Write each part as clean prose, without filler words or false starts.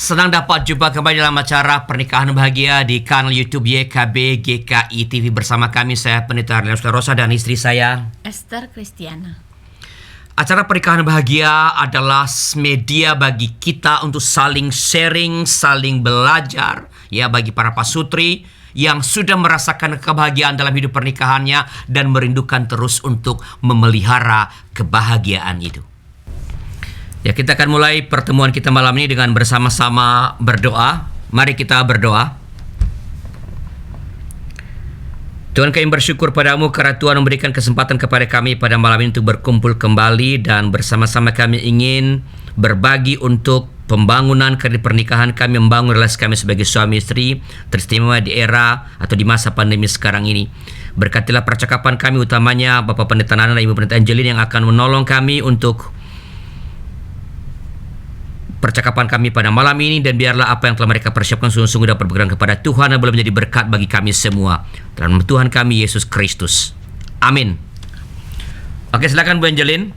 Senang dapat jumpa kembali dalam acara Pernikahan Bahagia di kanal YouTube YKB GKI TV bersama kami, saya Pendeta Arlianus Rosa dan istri saya Esther Kristiana. Acara Pernikahan Bahagia adalah media bagi kita untuk saling sharing, saling belajar, ya, bagi para pasutri yang sudah merasakan kebahagiaan dalam hidup pernikahannya dan merindukan terus untuk memelihara kebahagiaan itu. Ya, kita akan mulai pertemuan kita malam ini dengan bersama-sama berdoa. Mari kita berdoa. Tuhan, kami bersyukur padamu karena Tuhan memberikan kesempatan kepada kami pada malam ini untuk berkumpul kembali dan bersama-sama kami ingin berbagi untuk pembangunan karena pernikahan kami, membangun relasi kami sebagai suami istri, teristimewa di era atau di masa pandemi sekarang ini. Berkatilah percakapan kami, utamanya Bapak Pendeta Nana dan Ibu Pendeta Angelin yang akan menolong kami untuk percakapan kami pada malam ini, dan biarlah apa yang telah mereka persiapkan sungguh-sungguh dapat berkenan kepada Tuhan dan boleh menjadi berkat bagi kami semua. Dalam Tuhan kami Yesus Kristus. Amin. Oke, silakan Bu Angelin.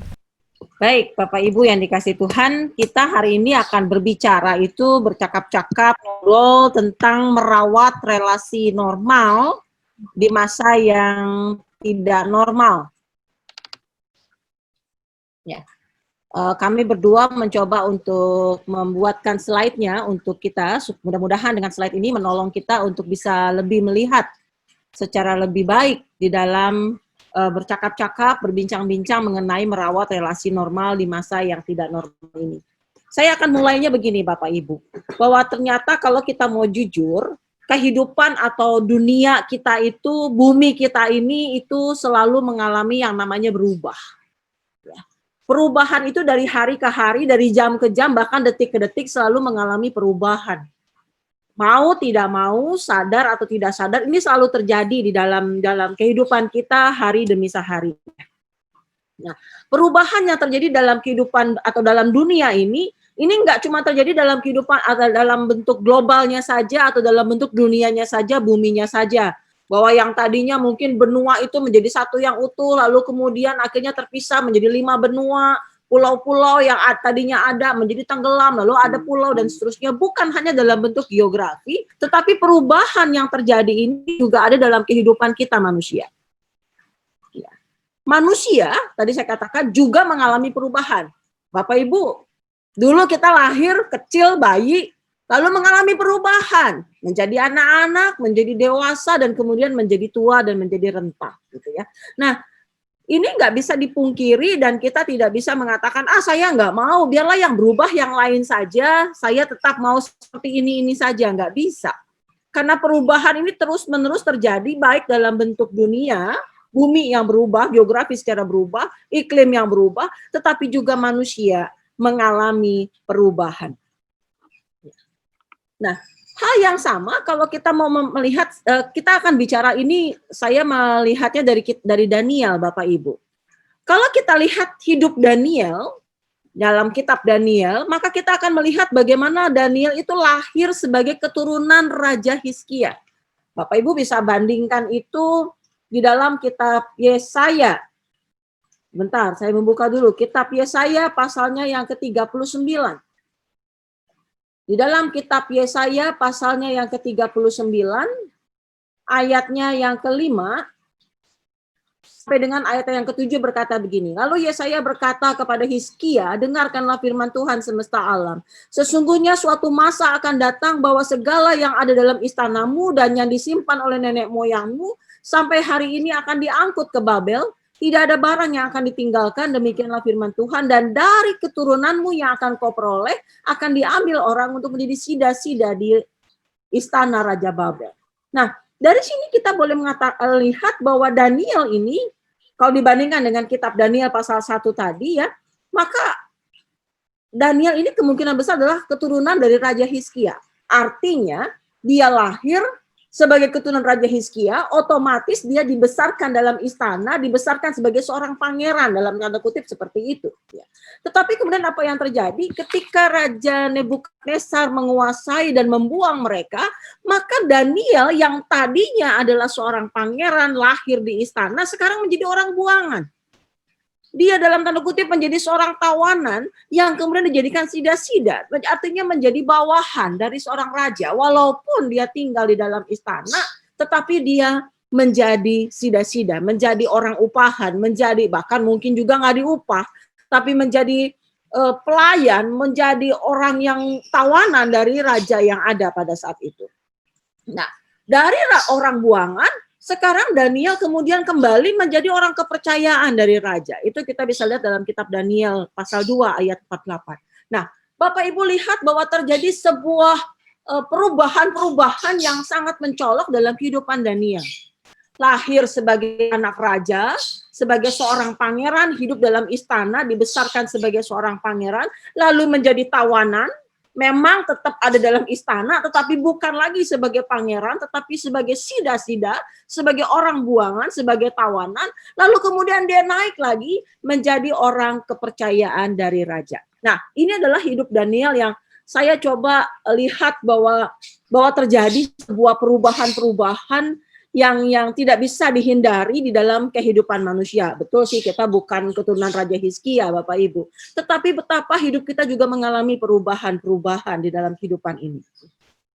Baik, Bapak Ibu yang dikasih Tuhan, kita hari ini akan berbicara bercakap-cakap, ngobrol tentang merawat relasi normal di masa yang tidak normal. Ya. Kami berdua mencoba untuk membuatkan slide-nya untuk kita, mudah-mudahan dengan slide ini menolong kita untuk bisa lebih melihat secara lebih baik di dalam bercakap-cakap, berbincang-bincang mengenai merawat relasi normal di masa yang tidak normal ini. Saya akan mulainya begini Bapak Ibu, bahwa ternyata kalau kita mau jujur, kehidupan atau dunia kita itu, bumi kita ini itu selalu mengalami yang namanya berubah. Perubahan itu dari hari ke hari, dari jam ke jam, bahkan detik ke detik selalu mengalami perubahan. Mau tidak mau, sadar atau tidak sadar, ini selalu terjadi di dalam kehidupan kita hari demi sehari. Nah, perubahan yang terjadi dalam kehidupan atau dalam dunia ini nggak cuma terjadi dalam kehidupan atau dalam bentuk globalnya saja atau dalam bentuk dunianya saja, buminya saja. Bahwa yang tadinya mungkin benua itu menjadi satu yang utuh, lalu kemudian akhirnya terpisah menjadi 5 benua, pulau-pulau yang tadinya ada menjadi tenggelam, lalu ada pulau dan seterusnya. Bukan hanya dalam bentuk geografi, tetapi perubahan yang terjadi ini juga ada dalam kehidupan kita manusia. Ya. Manusia, tadi saya katakan, juga mengalami perubahan. Bapak Ibu, dulu kita lahir kecil, bayi, lalu mengalami perubahan, menjadi anak-anak, menjadi dewasa, dan kemudian menjadi tua dan menjadi renta, gitu ya. Nah, ini nggak bisa dipungkiri dan kita tidak bisa mengatakan, saya nggak mau, biarlah yang berubah yang lain saja, saya tetap mau seperti ini saja, nggak bisa. Karena perubahan ini terus-menerus terjadi, baik dalam bentuk dunia, bumi yang berubah, geografi secara berubah, iklim yang berubah, tetapi juga manusia mengalami perubahan. Nah, hal yang sama kalau kita mau melihat, kita akan bicara ini, saya melihatnya dari Daniel, Bapak Ibu. Kalau kita lihat hidup Daniel, dalam kitab Daniel, maka kita akan melihat bagaimana Daniel itu lahir sebagai keturunan Raja Hizkia. Bapak Ibu bisa bandingkan itu di dalam kitab Yesaya. Bentar, saya membuka dulu. Kitab Yesaya pasalnya yang ke-39. Di dalam kitab Yesaya pasalnya yang ke-39, ayatnya yang ke-5, sampai dengan ayat yang ke-7 berkata begini. Lalu Yesaya berkata kepada Hizkia, dengarkanlah firman Tuhan semesta alam. Sesungguhnya suatu masa akan datang bahwa segala yang ada dalam istanamu dan yang disimpan oleh nenek moyangmu, sampai hari ini akan diangkut ke Babel. Tidak ada barang yang akan ditinggalkan, demikianlah firman Tuhan, dan dari keturunanmu yang akan kau peroleh, akan diambil orang untuk menjadi sida-sida di istana Raja Babel. Nah, dari sini kita boleh lihat bahwa Daniel ini, kalau dibandingkan dengan kitab Daniel pasal 1 tadi ya, maka Daniel ini kemungkinan besar adalah keturunan dari Raja Hizkia. Artinya, dia lahir sebagai keturunan Raja Hizkia, otomatis dia dibesarkan dalam istana, dibesarkan sebagai seorang pangeran, dalam tanda kutip seperti itu. Tetapi kemudian apa yang terjadi? Ketika Raja Nebukadnezar menguasai dan membuang mereka, maka Daniel yang tadinya adalah seorang pangeran lahir di istana, sekarang menjadi orang buangan. Dia dalam tanda kutip menjadi seorang tawanan yang kemudian dijadikan sida-sida, artinya menjadi bawahan dari seorang raja. Walaupun dia tinggal di dalam istana, tetapi dia menjadi sida-sida, menjadi orang upahan, menjadi bahkan mungkin juga nggak diupah, tapi menjadi pelayan, menjadi orang yang tawanan dari raja yang ada pada saat itu. Nah, dari orang buangan, sekarang Daniel kemudian kembali menjadi orang kepercayaan dari raja. Itu kita bisa lihat dalam kitab Daniel pasal 2 ayat 48. Nah, Bapak Ibu lihat bahwa terjadi sebuah perubahan-perubahan yang sangat mencolok dalam kehidupan Daniel. Lahir sebagai anak raja, sebagai seorang pangeran, hidup dalam istana, dibesarkan sebagai seorang pangeran, lalu menjadi tawanan, memang tetap ada dalam istana, tetapi bukan lagi sebagai pangeran, tetapi sebagai sida-sida, sebagai orang buangan, sebagai tawanan, lalu kemudian dia naik lagi menjadi orang kepercayaan dari raja. Nah, ini adalah hidup Daniel yang saya coba lihat bahwa terjadi sebuah perubahan-perubahan yang tidak bisa dihindari di dalam kehidupan manusia. Betul sih, kita bukan keturunan Raja Hizkia, Bapak Ibu. Tetapi betapa hidup kita juga mengalami perubahan-perubahan di dalam kehidupan ini.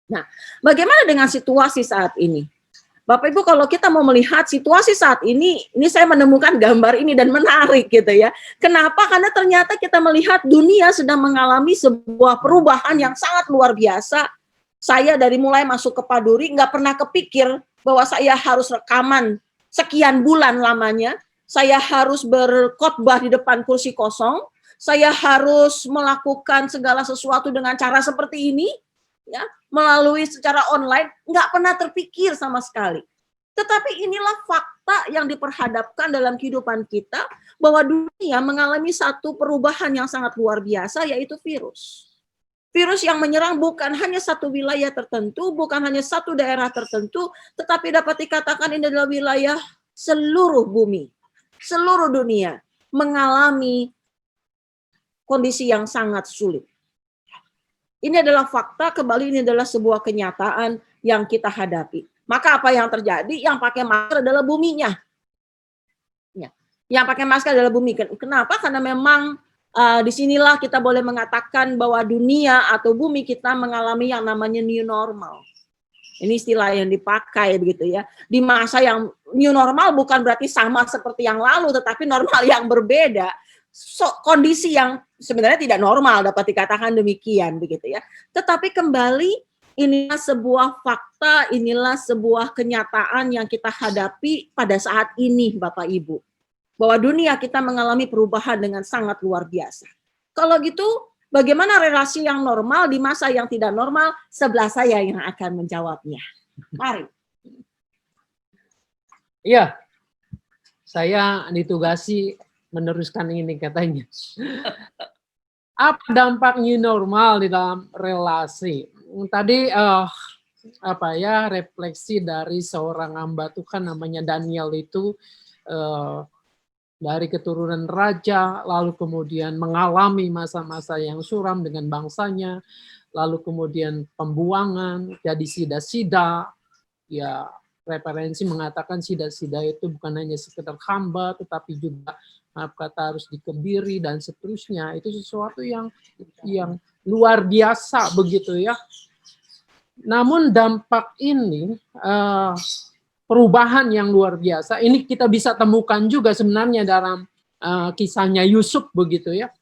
Nah, bagaimana dengan situasi saat ini? Bapak Ibu, kalau kita mau melihat situasi saat ini saya menemukan gambar ini dan menarik gitu ya. Kenapa? Karena ternyata kita melihat dunia sedang mengalami sebuah perubahan yang sangat luar biasa. Saya dari mulai masuk ke Paduri nggak pernah kepikir bahwa saya harus rekaman sekian bulan lamanya, saya harus berkhotbah di depan kursi kosong, saya harus melakukan segala sesuatu dengan cara seperti ini, ya, melalui secara online, nggak pernah terpikir sama sekali. Tetapi inilah fakta yang diperhadapkan dalam kehidupan kita, bahwa dunia mengalami satu perubahan yang sangat luar biasa, yaitu virus. Virus yang menyerang bukan hanya satu wilayah tertentu, bukan hanya satu daerah tertentu, tetapi dapat dikatakan ini adalah wilayah seluruh bumi, seluruh dunia mengalami kondisi yang sangat sulit. Ini adalah fakta, kembali ini adalah sebuah kenyataan yang kita hadapi. Maka apa yang terjadi? Yang pakai masker adalah buminya. Yang pakai masker adalah bumi. Kenapa? Karena memang disinilah kita boleh mengatakan bahwa dunia atau bumi kita mengalami yang namanya new normal. Ini istilah yang dipakai begitu ya. Di masa yang new normal bukan berarti sama seperti yang lalu, tetapi normal yang berbeda. Kondisi yang sebenarnya tidak normal dapat dikatakan demikian begitu ya. Tetapi kembali inilah sebuah fakta, inilah sebuah kenyataan yang kita hadapi pada saat ini Bapak Ibu. Bahwa dunia kita mengalami perubahan dengan sangat luar biasa. Kalau gitu, bagaimana relasi yang normal di masa yang tidak normal? Sebelah saya yang akan menjawabnya. Mari. Iya, saya ditugasi meneruskan ini katanya. Apa dampak new normal di dalam relasi? Tadi refleksi dari seorang hamba Tuhan namanya Daniel itu dari keturunan raja, lalu kemudian mengalami masa-masa yang suram dengan bangsanya, lalu kemudian pembuangan, jadi sida-sida. Ya, referensi mengatakan sida-sida itu bukan hanya sekedar hamba, tetapi juga maaf kata harus dikebiri dan seterusnya. Itu sesuatu yang luar biasa begitu ya. Namun dampak ini perubahan yang luar biasa. Ini kita bisa temukan juga sebenarnya dalam kisahnya Yusuf begitu ya.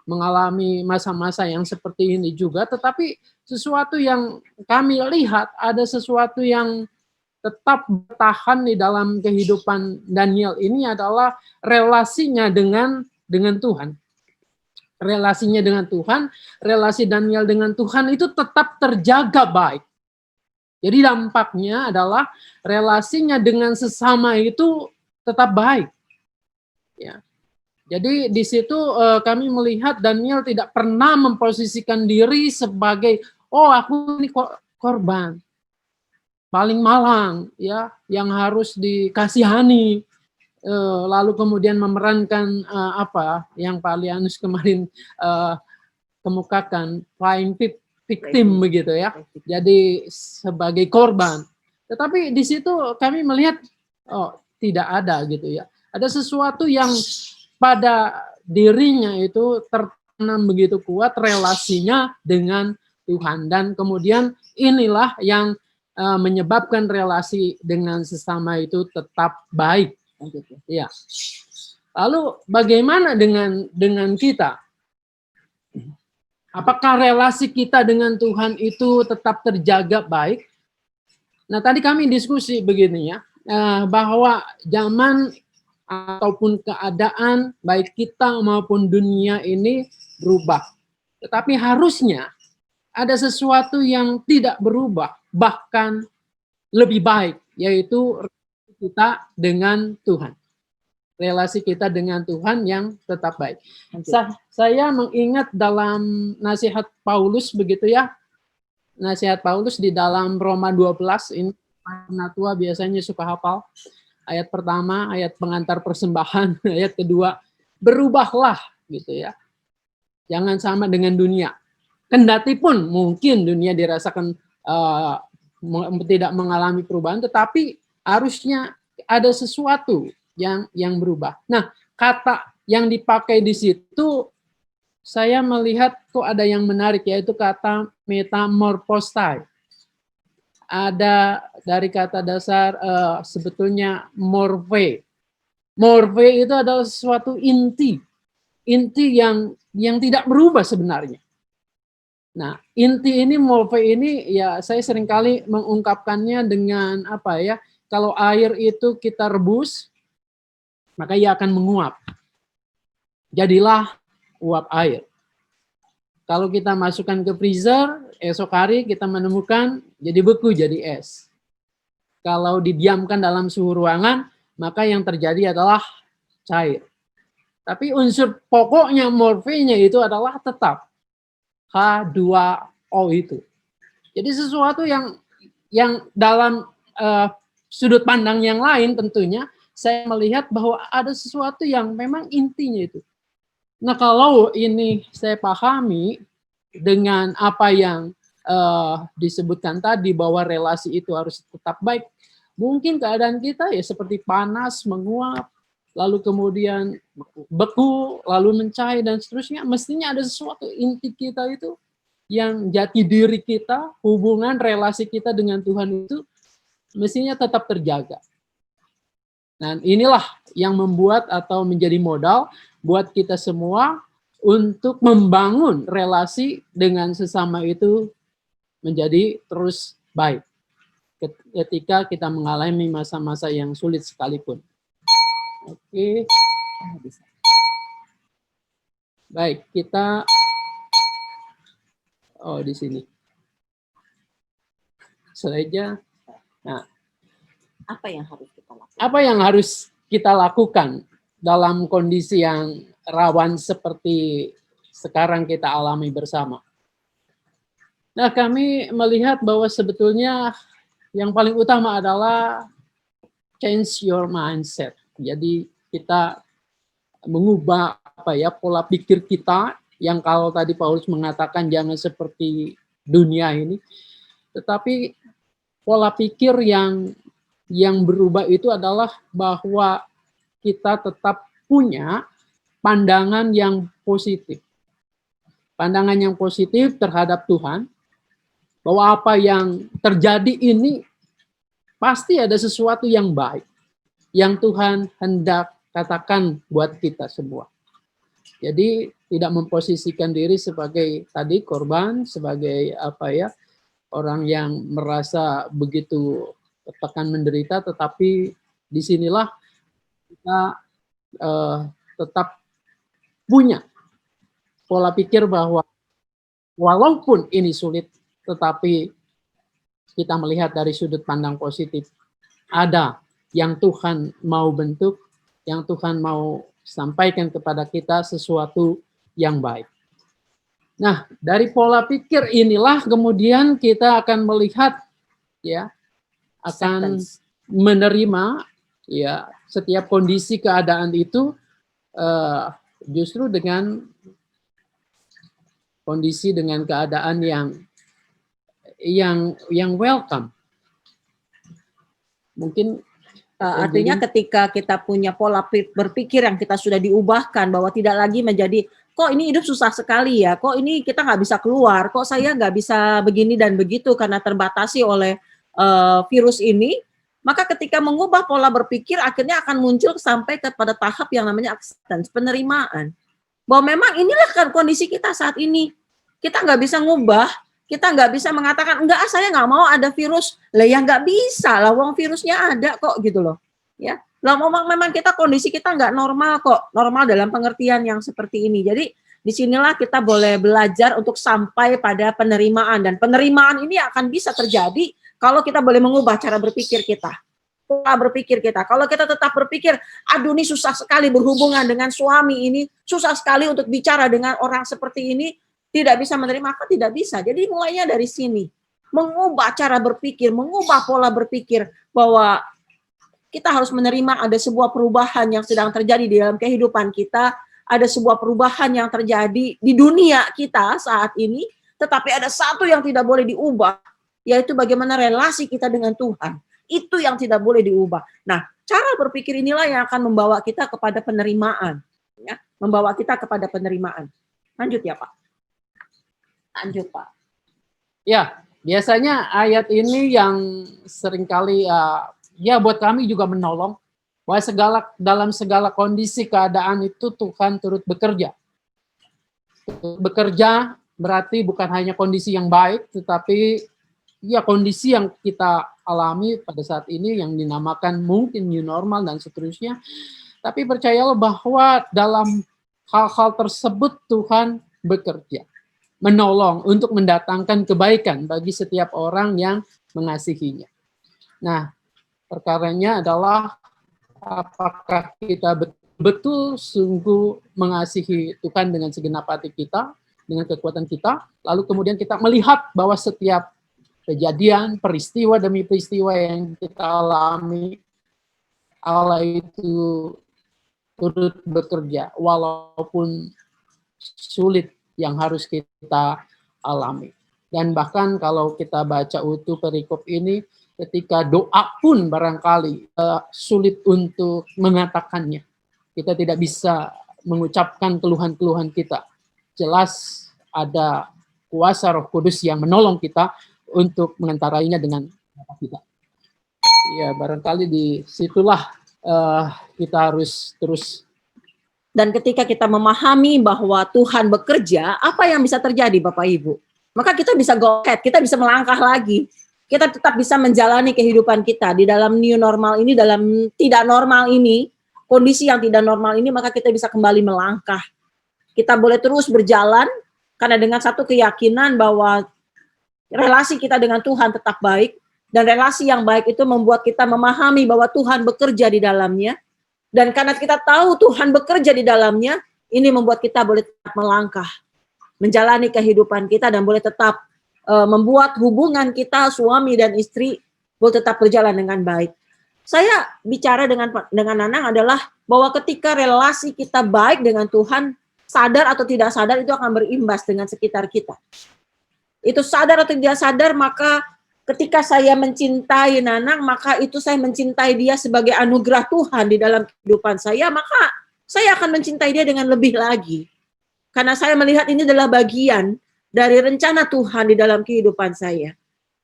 Mengalami masa-masa yang seperti ini juga. Tetapi sesuatu yang kami lihat ada sesuatu yang tetap bertahan di dalam kehidupan Daniel ini adalah relasinya dengan Tuhan. Relasinya dengan Tuhan, relasi Daniel dengan Tuhan itu tetap terjaga baik. Jadi dampaknya adalah relasinya dengan sesama itu tetap baik. Ya. Jadi di situ kami melihat Daniel tidak pernah memposisikan diri sebagai aku ini korban paling malang ya yang harus dikasihani. Lalu kemudian memerankan yang Pak Lianus kemarin kemukakan flying victim begitu ya. Jadi sebagai korban. Tetapi di situ kami melihat tidak ada gitu ya. Ada sesuatu yang pada dirinya itu tertanam begitu kuat relasinya dengan Tuhan, dan kemudian inilah yang menyebabkan relasi dengan sesama itu tetap baik. Ya. Lalu bagaimana dengan kita? Apakah relasi kita dengan Tuhan itu tetap terjaga baik? Nah, tadi kami diskusi begini ya, bahwa zaman ataupun keadaan baik kita maupun dunia ini berubah. Tetapi harusnya ada sesuatu yang tidak berubah, bahkan lebih baik, yaitu relasi kita dengan Tuhan. Relasi kita dengan Tuhan yang tetap baik. Saya mengingat dalam nasihat Paulus begitu ya, nasihat Paulus di dalam Roma 12, ini penatua biasanya suka hafal. Ayat pertama, ayat pengantar persembahan, ayat kedua, berubahlah gitu ya. Jangan sama dengan dunia. Kendati pun mungkin dunia dirasakan tidak mengalami perubahan, tetapi harusnya ada sesuatu yang berubah. Nah, kata yang dipakai di situ saya melihat kok ada yang menarik, yaitu kata metamorphostai. Ada dari kata dasar sebetulnya morphe. Morphe itu adalah sesuatu inti yang tidak berubah sebenarnya. Nah, inti ini, morphe ini, ya saya seringkali mengungkapkannya dengan apa ya, kalau air itu kita rebus, maka ia akan menguap. Jadilah uap air. Kalau kita masukkan ke freezer, esok hari kita menemukan jadi beku, jadi es. Kalau didiamkan dalam suhu ruangan, maka yang terjadi adalah cair. Tapi unsur pokoknya morfenya itu adalah tetap H2O itu. Jadi sesuatu yang dalam sudut pandang yang lain tentunya saya melihat bahwa ada sesuatu yang memang intinya itu. Nah, kalau ini saya pahami dengan apa yang disebutkan tadi bahwa relasi itu harus tetap baik, mungkin keadaan kita ya seperti panas, menguap, lalu kemudian beku, lalu mencair dan seterusnya. Mestinya ada sesuatu inti kita itu, yang jati diri kita, hubungan relasi kita dengan Tuhan itu mestinya tetap terjaga. Dan inilah yang membuat atau menjadi modal buat kita semua untuk membangun relasi dengan sesama itu menjadi terus baik ketika kita mengalami masa-masa yang sulit sekalipun. Oke. Baik, kita di sini. Saja. Nah, Apa yang harus kita lakukan? Apa yang harus kita lakukan dalam kondisi yang rawan seperti sekarang kita alami bersama? Nah, kami melihat bahwa sebetulnya yang paling utama adalah change your mindset. Jadi kita mengubah pola pikir kita, yang kalau tadi Paulus mengatakan jangan seperti dunia ini, tetapi pola pikir yang berubah itu adalah bahwa kita tetap punya pandangan yang positif. Pandangan yang positif terhadap Tuhan, bahwa apa yang terjadi ini pasti ada sesuatu yang baik, yang Tuhan hendak katakan buat kita semua. Jadi tidak memposisikan diri sebagai tadi korban, sebagai orang yang merasa begitu tertekan menderita, tetapi disinilah kita tetap punya pola pikir bahwa walaupun ini sulit, tetapi kita melihat dari sudut pandang positif. Ada yang Tuhan mau bentuk, yang Tuhan mau sampaikan kepada kita sesuatu yang baik. Nah, dari pola pikir inilah kemudian kita akan melihat ya, akan menerima ya setiap kondisi keadaan itu justru dengan kondisi, dengan keadaan yang welcome. Mungkin Artinya Jadi ketika kita punya pola berpikir yang kita sudah diubahkan bahwa tidak lagi menjadi kok ini hidup susah sekali ya, kok ini kita nggak bisa keluar, kok saya nggak bisa begini dan begitu karena terbatasi oleh virus ini, maka ketika mengubah pola berpikir akhirnya akan muncul sampai kepada tahap yang namanya acceptance, penerimaan. Bahwa memang inilah kan kondisi kita saat ini. Kita nggak bisa ngubah, kita nggak bisa mengatakan, enggak saya nggak mau ada virus. Lah ya nggak bisa lah, wong virusnya ada kok gitu loh. Ya, lah memang kita kondisi kita nggak normal kok, normal dalam pengertian yang seperti ini. Jadi disinilah kita boleh belajar untuk sampai pada penerimaan, dan penerimaan ini akan bisa terjadi kalau kita boleh mengubah cara berpikir kita. Pola berpikir kita. Kalau kita tetap berpikir, aduh ini susah sekali berhubungan dengan suami ini, susah sekali untuk bicara dengan orang seperti ini, tidak bisa menerima, maka tidak bisa. Jadi mulainya dari sini. Mengubah cara berpikir, mengubah pola berpikir bahwa kita harus menerima ada sebuah perubahan yang sedang terjadi di dalam kehidupan kita, ada sebuah perubahan yang terjadi di dunia kita saat ini, tetapi ada satu yang tidak boleh diubah, yaitu bagaimana relasi kita dengan Tuhan. Itu yang tidak boleh diubah. Nah, cara berpikir inilah yang akan membawa kita kepada penerimaan. Ya, membawa kita kepada penerimaan. Lanjut ya Pak. Lanjut Pak. ya, biasanya ayat ini yang seringkali ya buat kami juga menolong bahwa dalam segala kondisi keadaan itu Tuhan turut bekerja. Bekerja berarti bukan hanya kondisi yang baik, tetapi ya kondisi yang kita alami pada saat ini yang dinamakan mungkin new normal dan seterusnya. Tapi percayalah bahwa dalam hal-hal tersebut Tuhan bekerja, menolong untuk mendatangkan kebaikan bagi setiap orang yang mengasihinya. Nah, perkaranya adalah apakah kita betul sungguh mengasihi Tuhan dengan segenap hati kita, dengan kekuatan kita, lalu kemudian kita melihat bahwa setiap kejadian, peristiwa demi peristiwa yang kita alami, Allah itu turut bekerja, walaupun sulit yang harus kita alami. Dan bahkan kalau kita baca utuh perikop ini, ketika doa pun barangkali sulit untuk mengatakannya. Kita tidak bisa mengucapkan keluhan-keluhan kita. Jelas ada kuasa Roh Kudus yang menolong kita untuk mengentarainya dengan kita. Ya, barangkali di situlah kita harus terus. Dan ketika kita memahami bahwa Tuhan bekerja, apa yang bisa terjadi Bapak Ibu? Maka kita bisa go ahead, kita bisa melangkah lagi. Kita tetap bisa menjalani kehidupan kita di dalam new normal ini, dalam tidak normal ini, kondisi yang tidak normal ini, maka kita bisa kembali melangkah. Kita boleh terus berjalan, karena dengan satu keyakinan bahwa relasi kita dengan Tuhan tetap baik, dan relasi yang baik itu membuat kita memahami bahwa Tuhan bekerja di dalamnya, dan karena kita tahu Tuhan bekerja di dalamnya, ini membuat kita boleh tetap melangkah, menjalani kehidupan kita, dan boleh tetap membuat hubungan kita suami dan istri boleh tetap berjalan dengan baik. Saya bicara dengan Nanang adalah bahwa ketika relasi kita baik dengan Tuhan, sadar atau tidak sadar itu akan berimbas dengan sekitar kita. Itu sadar atau tidak sadar, maka ketika saya mencintai Nanang, maka itu saya mencintai dia sebagai anugerah Tuhan di dalam kehidupan saya, maka saya akan mencintai dia dengan lebih lagi. Karena saya melihat ini adalah bagian dari rencana Tuhan di dalam kehidupan saya.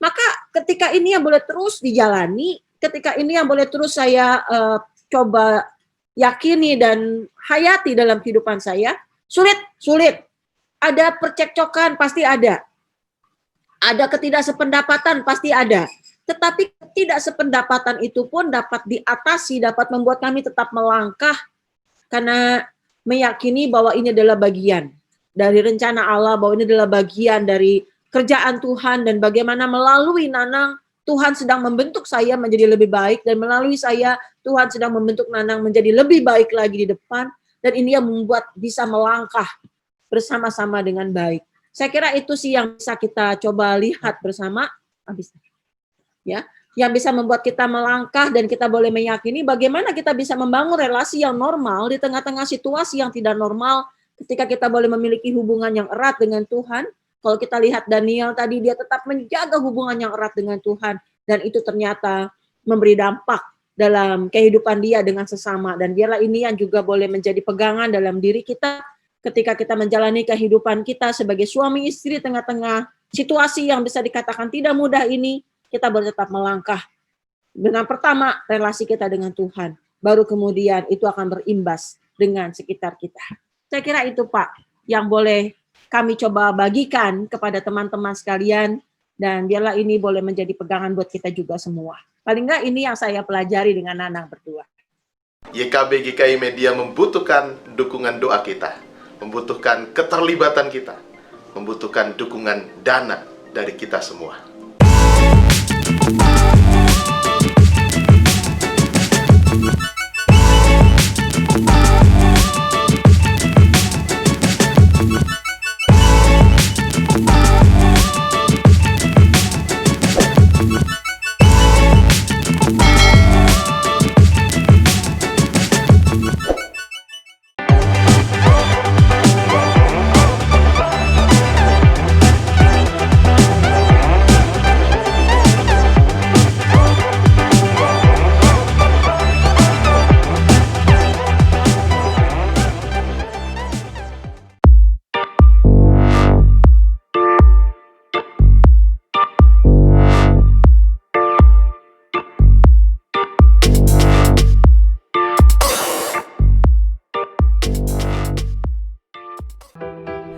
Maka ketika ini yang boleh terus dijalani, ketika ini yang boleh terus saya coba yakini dan hayati dalam kehidupan saya, sulit. Ada percekcokan, pasti ada. Ada ketidaksependapatan, pasti ada. Tetapi ketidaksependapatan itu pun dapat diatasi, dapat membuat kami tetap melangkah, karena meyakini bahwa ini adalah bagian dari rencana Allah, bahwa ini adalah bagian dari kerjaan Tuhan, dan bagaimana melalui Nanang, Tuhan sedang membentuk saya menjadi lebih baik, dan melalui saya, Tuhan sedang membentuk Nanang menjadi lebih baik lagi di depan, dan ini yang membuat bisa melangkah bersama-sama dengan baik. Saya kira itu sih yang bisa kita coba lihat bersama, ya, yang bisa membuat kita melangkah, dan kita boleh meyakini bagaimana kita bisa membangun relasi yang normal di tengah-tengah situasi yang tidak normal. Ketika kita boleh memiliki hubungan yang erat dengan Tuhan, kalau kita lihat Daniel tadi, dia tetap menjaga hubungan yang erat dengan Tuhan, dan itu ternyata memberi dampak dalam kehidupan dia dengan sesama, dan biarlah ini yang juga boleh menjadi pegangan dalam diri kita ketika kita menjalani kehidupan kita sebagai suami istri tengah-tengah situasi yang bisa dikatakan tidak mudah ini. Kita boleh tetap melangkah dengan pertama relasi kita dengan Tuhan, baru kemudian itu akan berimbas dengan sekitar kita. Saya kira itu Pak yang boleh kami coba bagikan kepada teman-teman sekalian, dan biarlah ini boleh menjadi pegangan buat kita juga semua. Paling enggak ini yang saya pelajari dengan Nanang berdua. YKB GKI Media membutuhkan dukungan doa kita, membutuhkan keterlibatan kita, membutuhkan dukungan dana dari kita semua.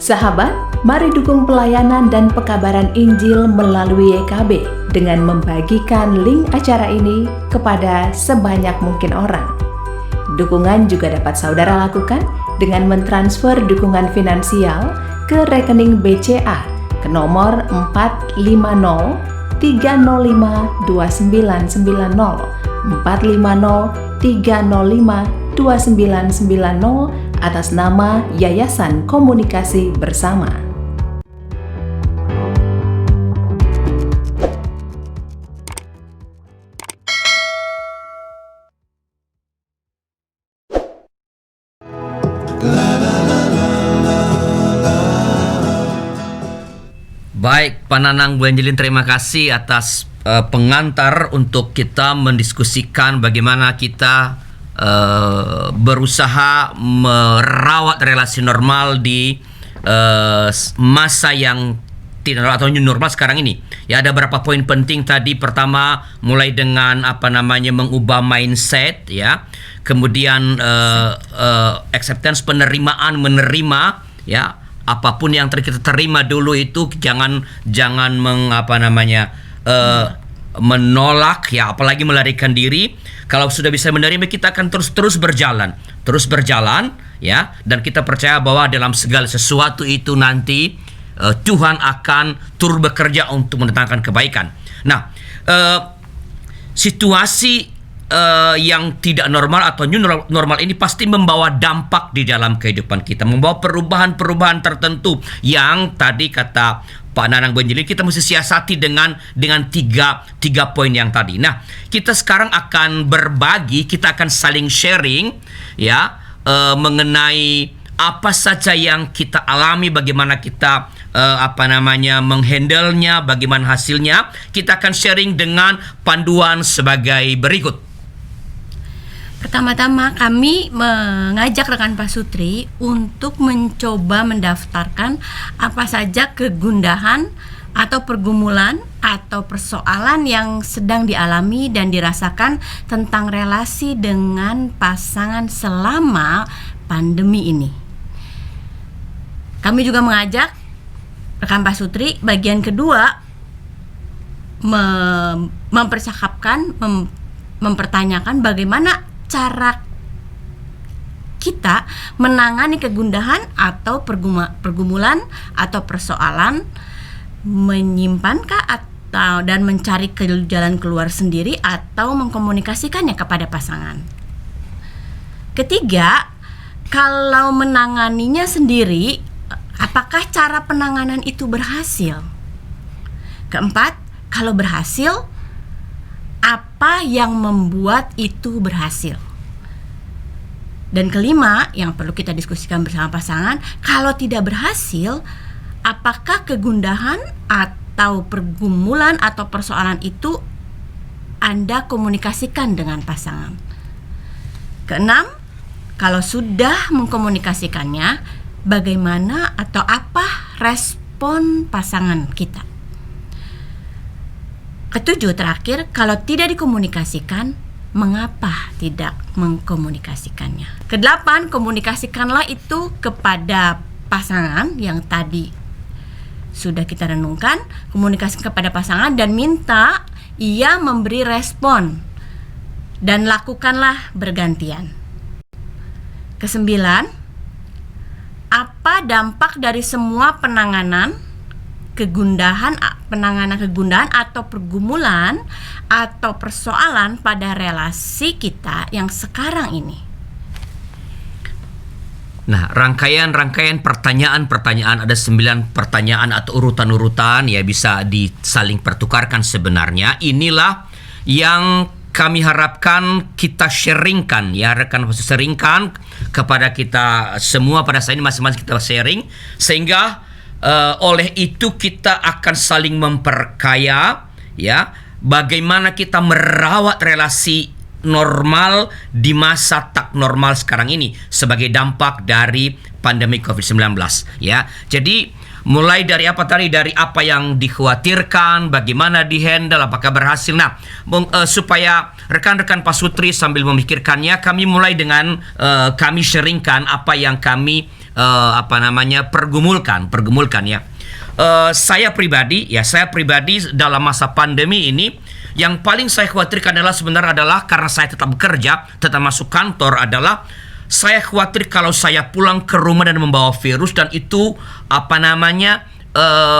Sahabat, mari dukung pelayanan dan pekabaran Injil melalui YKB dengan membagikan link acara ini kepada sebanyak mungkin orang. Dukungan juga dapat saudara lakukan dengan mentransfer dukungan finansial ke rekening BCA ke nomor 450 305 2990 450 305 2990 atas nama Yayasan Komunikasi Bersama. Baik, Pak Nanang, Bu Angelin, terima kasih atas pengantar untuk kita mendiskusikan bagaimana kita berusaha merawat relasi normal di masa yang tidak normal atau new normal sekarang ini. Ya, ada beberapa poin penting tadi. Pertama, mulai dengan mengubah mindset, ya. Kemudian acceptance, penerimaan, menerima, ya. Apapun yang kita terima dulu itu jangan menolak, ya, apalagi melarikan diri. Kalau sudah bisa menerima, kita akan terus berjalan, ya, dan kita percaya bahwa dalam segala sesuatu itu nanti Tuhan akan turut bekerja untuk mendatangkan kebaikan. Nah, situasi yang tidak normal atau new normal ini pasti membawa dampak di dalam kehidupan kita, membawa perubahan-perubahan tertentu yang tadi kata Pak Nanang, Bu Angelin, kita mesti siasati dengan tiga poin yang tadi. Nah, kita sekarang akan berbagi, kita akan saling sharing, ya, mengenai apa saja yang kita alami, bagaimana kita menghandle-nya, bagaimana hasilnya. Kita akan sharing dengan panduan sebagai berikut. Pertama-tama kami mengajak rekan Pak Sutri untuk mencoba mendaftarkan apa saja kegundahan atau pergumulan atau persoalan yang sedang dialami dan dirasakan tentang relasi dengan pasangan selama pandemi ini. Kami juga mengajak rekan Pak Sutri bagian kedua mempertanyakan bagaimana cara kita menangani kegundahan atau pergumulan atau persoalan, menyimpankah atau dan mencari jalan keluar sendiri atau mengkomunikasikannya kepada pasangan. Ketiga, kalau menanganinya sendiri, apakah cara penanganan itu berhasil? Keempat, kalau berhasil, apa yang membuat itu berhasil? Dan kelima, yang perlu kita diskusikan bersama pasangan, kalau tidak berhasil, apakah kegundahan atau pergumulan atau persoalan itu Anda komunikasikan dengan pasangan. Keenam, kalau sudah mengkomunikasikannya, bagaimana atau apa respon pasangan kita? Ketujuh, terakhir, kalau tidak dikomunikasikan, mengapa tidak mengkomunikasikannya? Kedelapan, komunikasikanlah itu kepada pasangan yang tadi sudah kita renungkan, komunikasi kepada pasangan dan minta ia memberi respon dan lakukanlah bergantian. Kesembilan, apa dampak dari semua penanganan kegundahan atau pergumulan atau persoalan pada relasi kita yang sekarang ini? Nah, rangkaian pertanyaan, ada 9 pertanyaan atau urutan-urutan ya, bisa disaling pertukarkan sebenarnya. Inilah yang kami harapkan kita sharingkan ya, sharingkan kepada kita semua pada saat ini, masing-masing kita sharing, sehingga oleh itu kita akan saling memperkaya ya, bagaimana kita merawat relasi normal di masa tak normal sekarang ini sebagai dampak dari pandemi COVID-19 ya. Jadi mulai dari dari apa yang dikhawatirkan, bagaimana dihandle, apakah berhasil. Nah, supaya rekan-rekan pasutri sambil memikirkannya, kami mulai dengan kami sharingkan apa yang kami pergumulkan ya. Saya pribadi dalam masa pandemi ini, yang paling saya khawatirkan adalah karena saya tetap bekerja, tetap masuk kantor, adalah saya khawatir kalau saya pulang ke rumah dan membawa virus, dan itu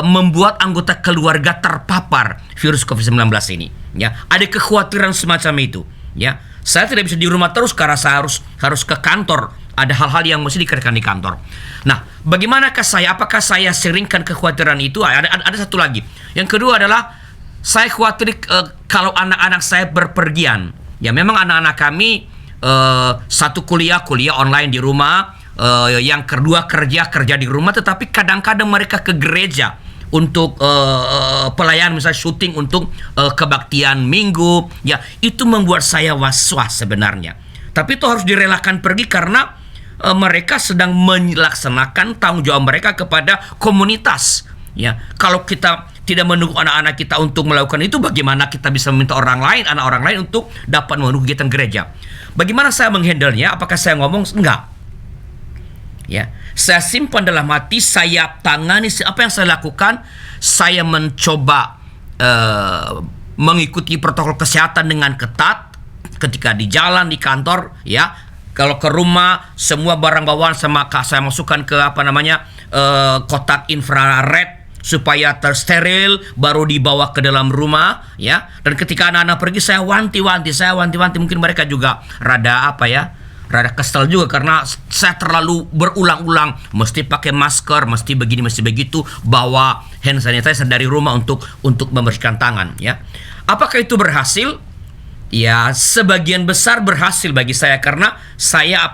membuat anggota keluarga terpapar virus COVID-19 ini ya. Ada kekhawatiran semacam itu ya. Saya tidak bisa di rumah terus karena saya harus ke kantor. Ada hal-hal yang mesti dikerjakan di kantor. Nah, bagaimanakah saya? Apakah saya seringkan kekhawatiran itu? Ada satu lagi. Yang kedua adalah saya khawatir kalau anak-anak saya berpergian. Ya, memang anak-anak kami satu kuliah online di rumah, yang kedua kerja di rumah, tetapi kadang-kadang mereka ke gereja untuk pelayanan, misalnya syuting untuk kebaktian minggu. Ya, itu membuat saya was-was sebenarnya. Tapi itu harus direlakan pergi karena mereka sedang melaksanakan tanggung jawab mereka kepada komunitas. Ya, kalau kita tidak menunggu anak-anak kita untuk melakukan itu, bagaimana kita bisa meminta anak orang lain untuk dapat memenuhi kegiatan gereja? Bagaimana saya menghandle-nya? Apakah saya ngomong? Enggak. Ya, saya simpan dalam hati, saya tangani. Apa yang saya lakukan? Saya mencoba mengikuti protokol kesehatan dengan ketat ketika di jalan, di kantor, ya. Kalau ke rumah, semua barang bawaan saya masukkan ke kotak infrared supaya tersteril, baru dibawa ke dalam rumah ya. Dan ketika anak-anak pergi, saya wanti-wanti. Mungkin mereka juga rada kesel juga karena saya terlalu berulang-ulang mesti pakai masker, mesti begini, mesti begitu, bawa hand sanitizer dari rumah untuk membersihkan tangan ya. Apakah itu berhasil? Ya, sebagian besar berhasil bagi saya karena saya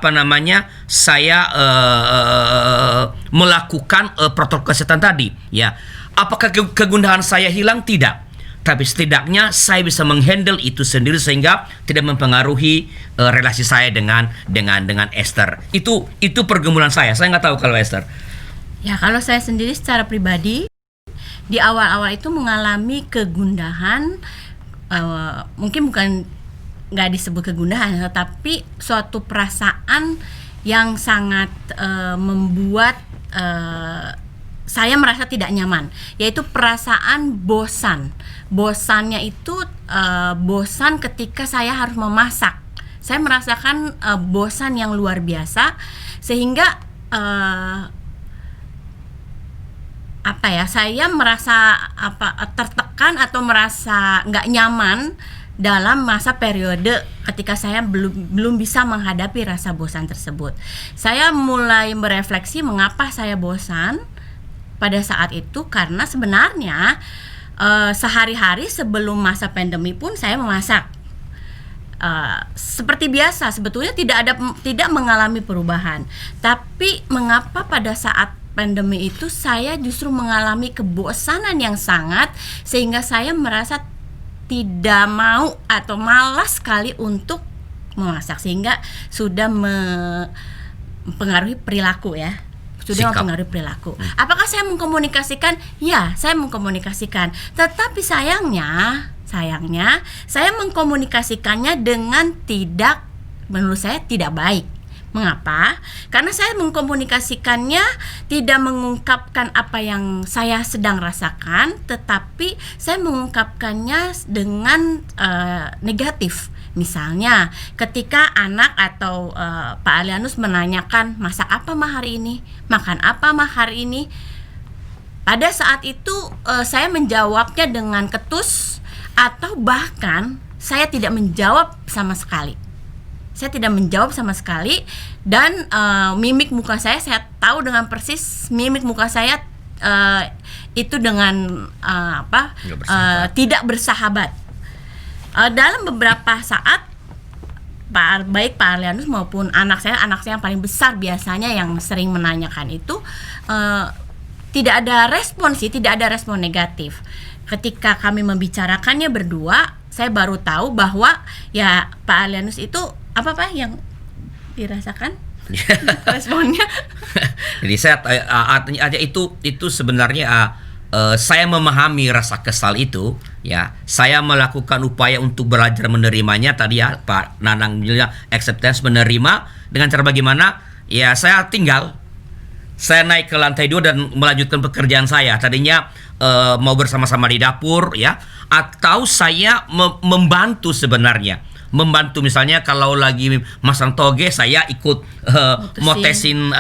melakukan protokol kesehatan tadi ya. Apakah kegundahan saya hilang? Tidak. Tapi setidaknya saya bisa menghandle itu sendiri sehingga tidak mempengaruhi relasi saya dengan Esther. Itu pergumulan saya. Saya nggak tahu kalau Esther. Ya, kalau saya sendiri secara pribadi di awal-awal itu mengalami kegundahan. Mungkin bukan nggak disebut kegundahan, tetapi suatu perasaan yang sangat membuat saya merasa tidak nyaman, yaitu perasaan bosan. Bosannya itu bosan ketika saya harus memasak. Saya merasakan bosan yang luar biasa, sehingga saya merasa tertekan atau merasa nggak nyaman dalam masa periode ketika saya belum bisa menghadapi rasa bosan tersebut. Saya mulai merefleksi mengapa saya bosan pada saat itu, karena sebenarnya sehari-hari sebelum masa pandemi pun saya memasak seperti biasa, sebetulnya tidak mengalami perubahan. Tapi mengapa pada saat pandemi itu saya justru mengalami kebosanan yang sangat, sehingga saya merasa tidak mau atau malas sekali untuk memasak, sehingga sudah mempengaruhi perilaku ya. Sudah Sikap. mempengaruhi perilaku. Apakah saya mengkomunikasikan? Ya, saya mengkomunikasikan. Tetapi sayangnya saya mengkomunikasikannya dengan menurut saya tidak baik. Mengapa? Karena saya mengkomunikasikannya tidak mengungkapkan apa yang saya sedang rasakan, tetapi saya mengungkapkannya dengan negatif. Misalnya, ketika anak atau Pak Alianus menanyakan, masak apa mah hari ini? Makan apa mah hari ini? Pada saat itu saya menjawabnya dengan ketus, atau bahkan saya tidak menjawab sama sekali. Saya tidak menjawab sama sekali, dan mimik muka saya tahu dengan persis mimik muka saya itu dengan tidak bersahabat. Dalam beberapa saat baik Pak Alianus maupun anak saya yang paling besar biasanya yang sering menanyakan itu tidak ada respon negatif. Ketika kami membicarakannya berdua, saya baru tahu bahwa ya Pak Alianus itu apa Pak yang dirasakan responnya. Jadi saya artinya itu sebenarnya saya memahami rasa kesal itu, ya. Saya melakukan upaya untuk belajar menerimanya tadi ya, Pak Nanang bilang acceptance, menerima dengan cara bagaimana? Ya saya naik ke lantai 2 dan melanjutkan pekerjaan saya. Tadinya mau bersama-sama di dapur ya, atau saya membantu sebenarnya. Membantu misalnya kalau lagi masang toge, saya ikut motesin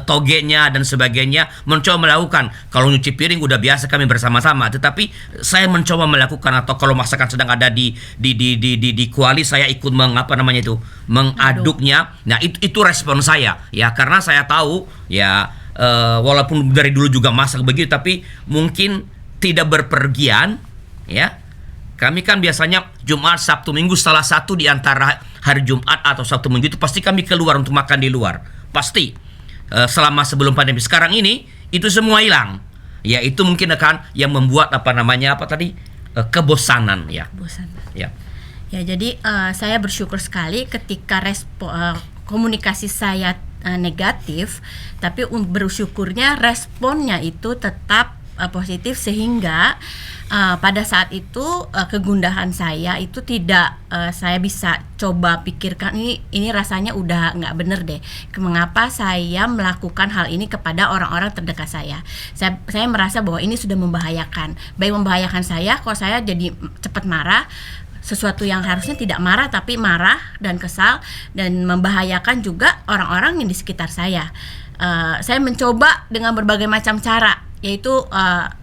togenya dan sebagainya, mencoba melakukan. Kalau nyuci piring udah biasa kami bersama-sama, tetapi saya mencoba melakukan, atau kalau masakan sedang ada di kuali, saya ikut mengaduknya. Nah, itu respon saya ya, karena saya tahu ya walaupun dari dulu juga masak begitu, tapi mungkin tidak berpergian ya. Kami kan biasanya Jumat, Sabtu, Minggu, salah satu di antara hari Jumat atau Sabtu Minggu itu pasti kami keluar untuk makan di luar. Pasti. Selama sebelum pandemi. Sekarang ini itu semua hilang. Ya, itu mungkin akan yang membuat kebosanan ya. Kebosanan. Ya. Ya, jadi saya bersyukur sekali ketika komunikasi saya negatif, tapi bersyukurnya responnya itu tetap positif, sehingga pada saat itu kegundahan saya itu tidak saya bisa coba pikirkan ini rasanya udah nggak bener deh. Mengapa saya melakukan hal ini kepada orang-orang terdekat saya? Saya merasa bahwa ini sudah membahayakan. Baik membahayakan saya, kalau saya jadi cepat marah, sesuatu yang harusnya tidak marah tapi marah dan kesal, dan membahayakan juga orang-orang yang di sekitar saya. Saya mencoba dengan berbagai macam cara, yaitu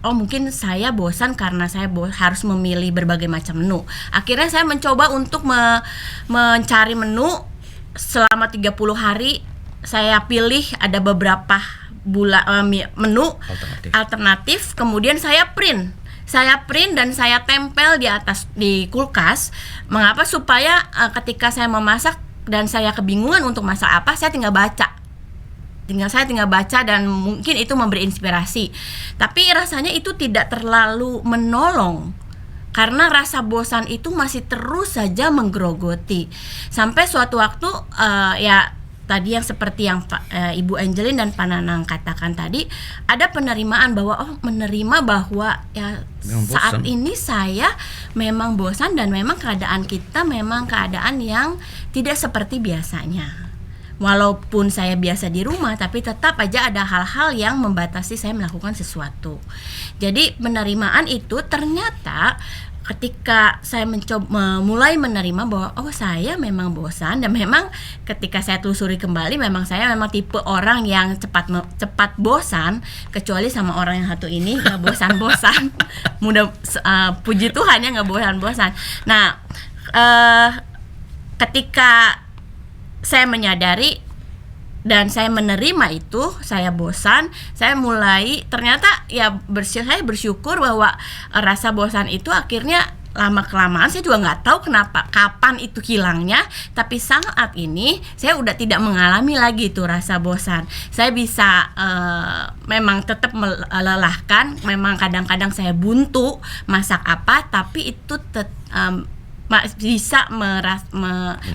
mungkin saya bosan karena saya harus memilih berbagai macam menu. Akhirnya saya mencoba untuk mencari menu selama 30 hari. Saya pilih ada beberapa menu alternatif, kemudian saya print dan saya tempel di kulkas. Mengapa? Supaya ketika saya memasak dan saya kebingungan untuk masak apa, saya tinggal baca dan mungkin itu memberi inspirasi. Tapi rasanya itu tidak terlalu menolong, karena rasa bosan itu masih terus saja menggerogoti. Sampai suatu waktu ya tadi yang seperti yang Ibu Angeline dan Pak Nanang katakan tadi, ada penerimaan bahwa menerima bahwa ya saat ini saya memang bosan, dan memang keadaan kita memang keadaan yang tidak seperti biasanya. Walaupun saya biasa di rumah, tapi tetap aja ada hal-hal yang membatasi saya melakukan sesuatu. Jadi penerimaan itu ternyata ketika saya mulai menerima bahwa saya memang bosan, dan memang ketika saya telusuri kembali, memang saya memang tipe orang yang cepat bosan, kecuali sama orang yang satu ini nggak bosan-bosan. Puji Tuhan ya, nggak bosan-bosan. Nah, ketika saya menyadari dan saya menerima itu, saya bosan, saya mulai ternyata ya saya bersyukur bahwa rasa bosan itu akhirnya lama-kelamaan saya juga nggak tahu kenapa, kapan itu hilangnya, tapi saat ini saya udah tidak mengalami lagi tuh rasa bosan. Saya bisa memang tetap melelahkan, memang kadang-kadang saya buntu masak apa, tapi itu bisa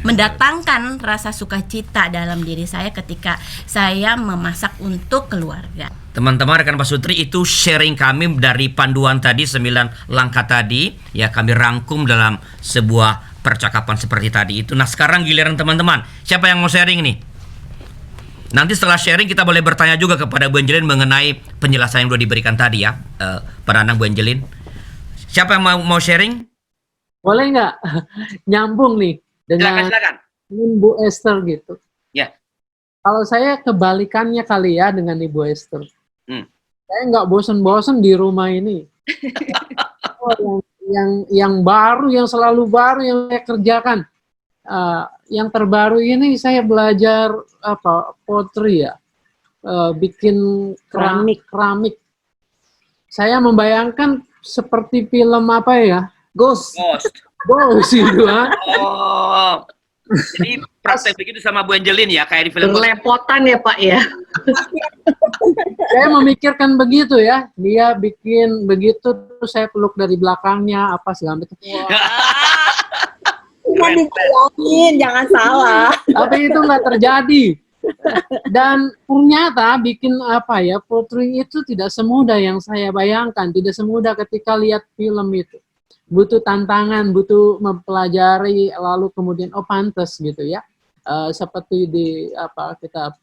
mendatangkan rasa sukacita dalam diri saya ketika saya memasak untuk keluarga. Teman-teman, rekan pasutri, itu sharing kami dari panduan tadi 9 langkah tadi, ya kami rangkum dalam sebuah percakapan seperti tadi itu. Nah, sekarang giliran teman-teman. Siapa yang mau sharing nih? Nanti setelah sharing kita boleh bertanya juga kepada Bu Angelin mengenai penjelasan yang sudah diberikan tadi ya, pada anak Bu Angelin. Siapa yang mau sharing? Boleh nggak nyambung nih dengan Silakan. Bu Esther gitu. Ya. Kalau saya kebalikannya kali ya dengan Ibu Esther. Saya nggak bosen-bosen di rumah ini. yang baru, yang selalu baru yang saya kerjakan. Yang terbaru ini saya belajar pottery ya, bikin keramik. Saya membayangkan seperti film apa ya? Ghost itu. Oh, jadi praktek begitu sama Bu Angelin ya, kayak di film. Berlepotan ya Pak ya. Saya memikirkan begitu ya, dia bikin begitu, terus saya peluk dari belakangnya apa segala macam. Cuma dibayangin, jangan salah. Tapi itu nggak terjadi. Dan ternyata bikin pottery itu tidak semudah yang saya bayangkan, tidak semudah ketika lihat film itu. Butuh tantangan, butuh mempelajari, lalu kemudian pantas gitu ya. Seperti di kitab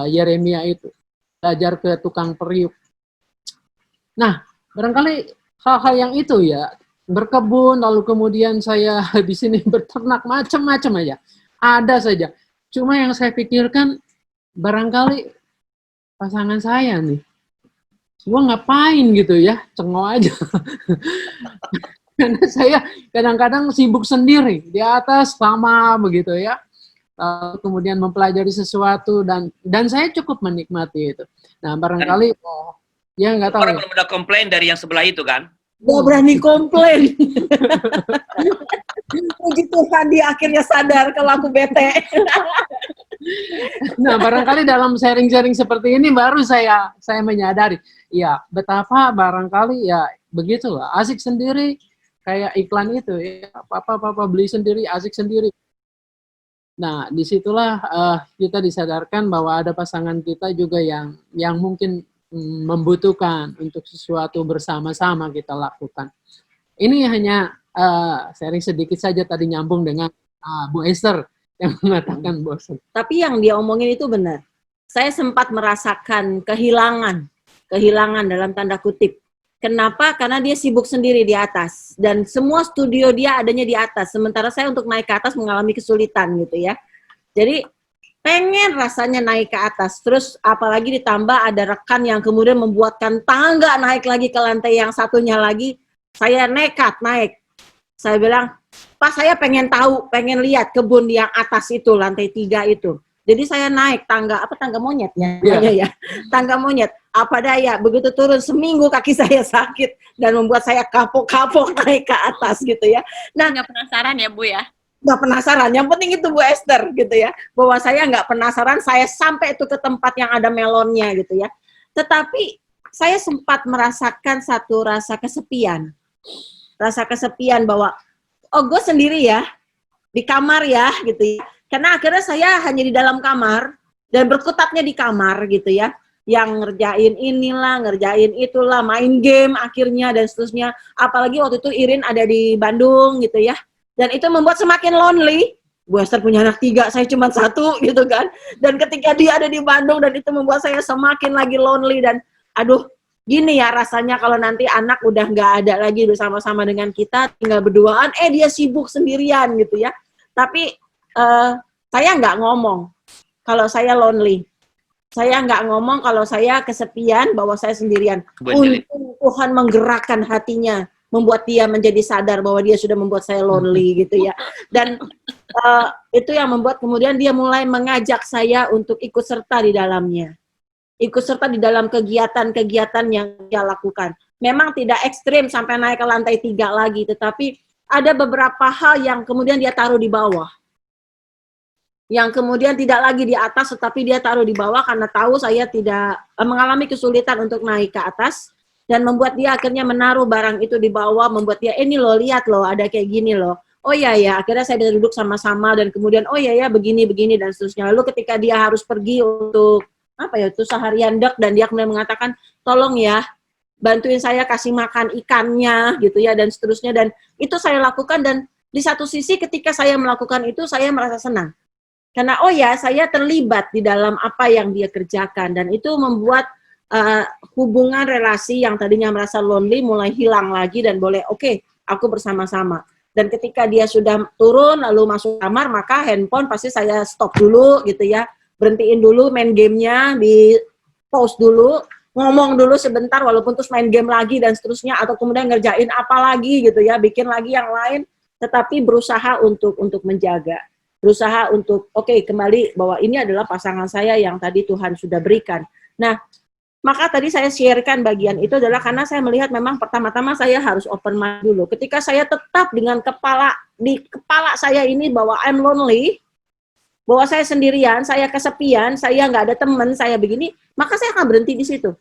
Yeremia itu, belajar ke tukang periuk. Nah, barangkali hal-hal yang itu ya, berkebun, lalu kemudian saya di sini berternak, macam-macam aja. Ada saja. Cuma yang saya pikirkan, barangkali pasangan saya nih, gua ngapain gitu ya, cengok aja. Karena saya kadang-kadang sibuk sendiri di atas lama begitu ya. Lalu kemudian mempelajari sesuatu dan saya cukup menikmati itu. Nah, barangkali ya nggak tahu. Orang belum ada komplain dari yang sebelah itu kan? Gak berani komplain. Puji Tuhan dia akhirnya sadar kalau aku bete. Nah, barangkali dalam sharing-sharing seperti ini baru saya menyadari, ya betapa barangkali ya begitulah, asik sendiri kayak iklan itu ya, papa beli sendiri, asik sendiri. Nah, disitulah kita disadarkan bahwa ada pasangan kita juga yang mungkin membutuhkan untuk sesuatu bersama-sama kita lakukan. Ini hanya sharing sedikit saja tadi, nyambung dengan Bu Esther yang mengatakan bosan. Tapi yang dia omongin itu benar. Saya sempat merasakan kehilangan dalam tanda kutip. Kenapa? Karena dia sibuk sendiri di atas. Dan semua studio dia adanya di atas. Sementara saya untuk naik ke atas mengalami kesulitan gitu ya. Jadi pengen rasanya naik ke atas. Terus apalagi ditambah ada rekan yang kemudian membuatkan tangga naik lagi ke lantai yang satunya lagi. Saya nekat naik. Saya bilang, Pak, saya pengen tahu, pengen lihat kebun yang atas itu, lantai 3 itu. Jadi saya naik tangga monyet ya, ya, tangga monyet. Apa daya, begitu turun seminggu kaki saya sakit dan membuat saya kapok-kapok naik ke atas gitu ya. Nah, nggak penasaran ya Bu ya? Nggak penasaran, yang penting itu Bu Esther gitu ya. Bahwa saya nggak penasaran, saya sampai itu ke tempat yang ada melonnya gitu ya. Tetapi saya sempat merasakan satu rasa kesepian. Rasa kesepian bahwa, gue sendiri ya, di kamar ya gitu ya. Karena akhirnya saya hanya di dalam kamar dan berkutatnya di kamar gitu ya. Yang ngerjain inilah, ngerjain itulah, main game akhirnya dan seterusnya. Apalagi waktu itu Irin ada di Bandung gitu ya. Dan itu membuat semakin lonely. Bu Esther punya anak 3, saya cuma 1 gitu kan. Dan ketika dia ada di Bandung dan itu membuat saya semakin lagi lonely dan aduh, gini ya rasanya kalau nanti anak udah nggak ada lagi bersama-sama dengan kita, tinggal berduaan, dia sibuk sendirian gitu ya. Tapi saya nggak ngomong kalau saya lonely. Saya nggak ngomong kalau saya kesepian, bahwa saya sendirian. Untung Tuhan menggerakkan hatinya, membuat dia menjadi sadar bahwa dia sudah membuat saya lonely gitu ya. Dan itu yang membuat kemudian dia mulai mengajak saya untuk ikut serta di dalamnya. Ikut serta di dalam kegiatan-kegiatan yang dia lakukan. Memang tidak ekstrim sampai naik ke lantai 3 lagi, tetapi ada beberapa hal yang kemudian dia taruh di bawah. Yang kemudian tidak lagi di atas, tetapi dia taruh di bawah karena tahu saya tidak mengalami kesulitan untuk naik ke atas, dan membuat dia akhirnya menaruh barang itu di bawah, membuat dia, ini loh, lihat loh, ada kayak gini loh. Oh iya ya, akhirnya saya bisa duduk sama-sama, dan kemudian oh iya ya, begini-begini dan seterusnya. Lalu ketika dia harus pergi untuk apa ya, itu seharian dek, dan dia kemudian mengatakan, tolong ya, bantuin saya kasih makan ikannya gitu ya, dan seterusnya. Dan itu saya lakukan, dan di satu sisi ketika saya melakukan itu saya merasa senang. Karena oh ya, saya terlibat di dalam apa yang dia kerjakan, dan itu membuat hubungan relasi yang tadinya merasa lonely mulai hilang lagi, dan boleh oke, aku bersama-sama. Dan ketika dia sudah turun lalu masuk kamar, maka handphone pasti saya stop dulu gitu ya, berhentiin dulu main gamenya, di pause dulu, ngomong dulu sebentar walaupun terus main game lagi dan seterusnya, atau kemudian ngerjain apa lagi gitu ya, bikin lagi yang lain, tetapi berusaha untuk menjaga. Berusaha untuk, oke, kembali bahwa ini adalah pasangan saya yang tadi Tuhan sudah berikan. Nah, maka tadi saya sharekan bagian itu adalah karena saya melihat memang pertama-tama saya harus open mind dulu. Ketika saya tetap dengan di kepala saya ini bahwa I'm lonely, bahwa saya sendirian, saya kesepian, saya nggak ada teman, saya begini, maka saya akan berhenti di situ.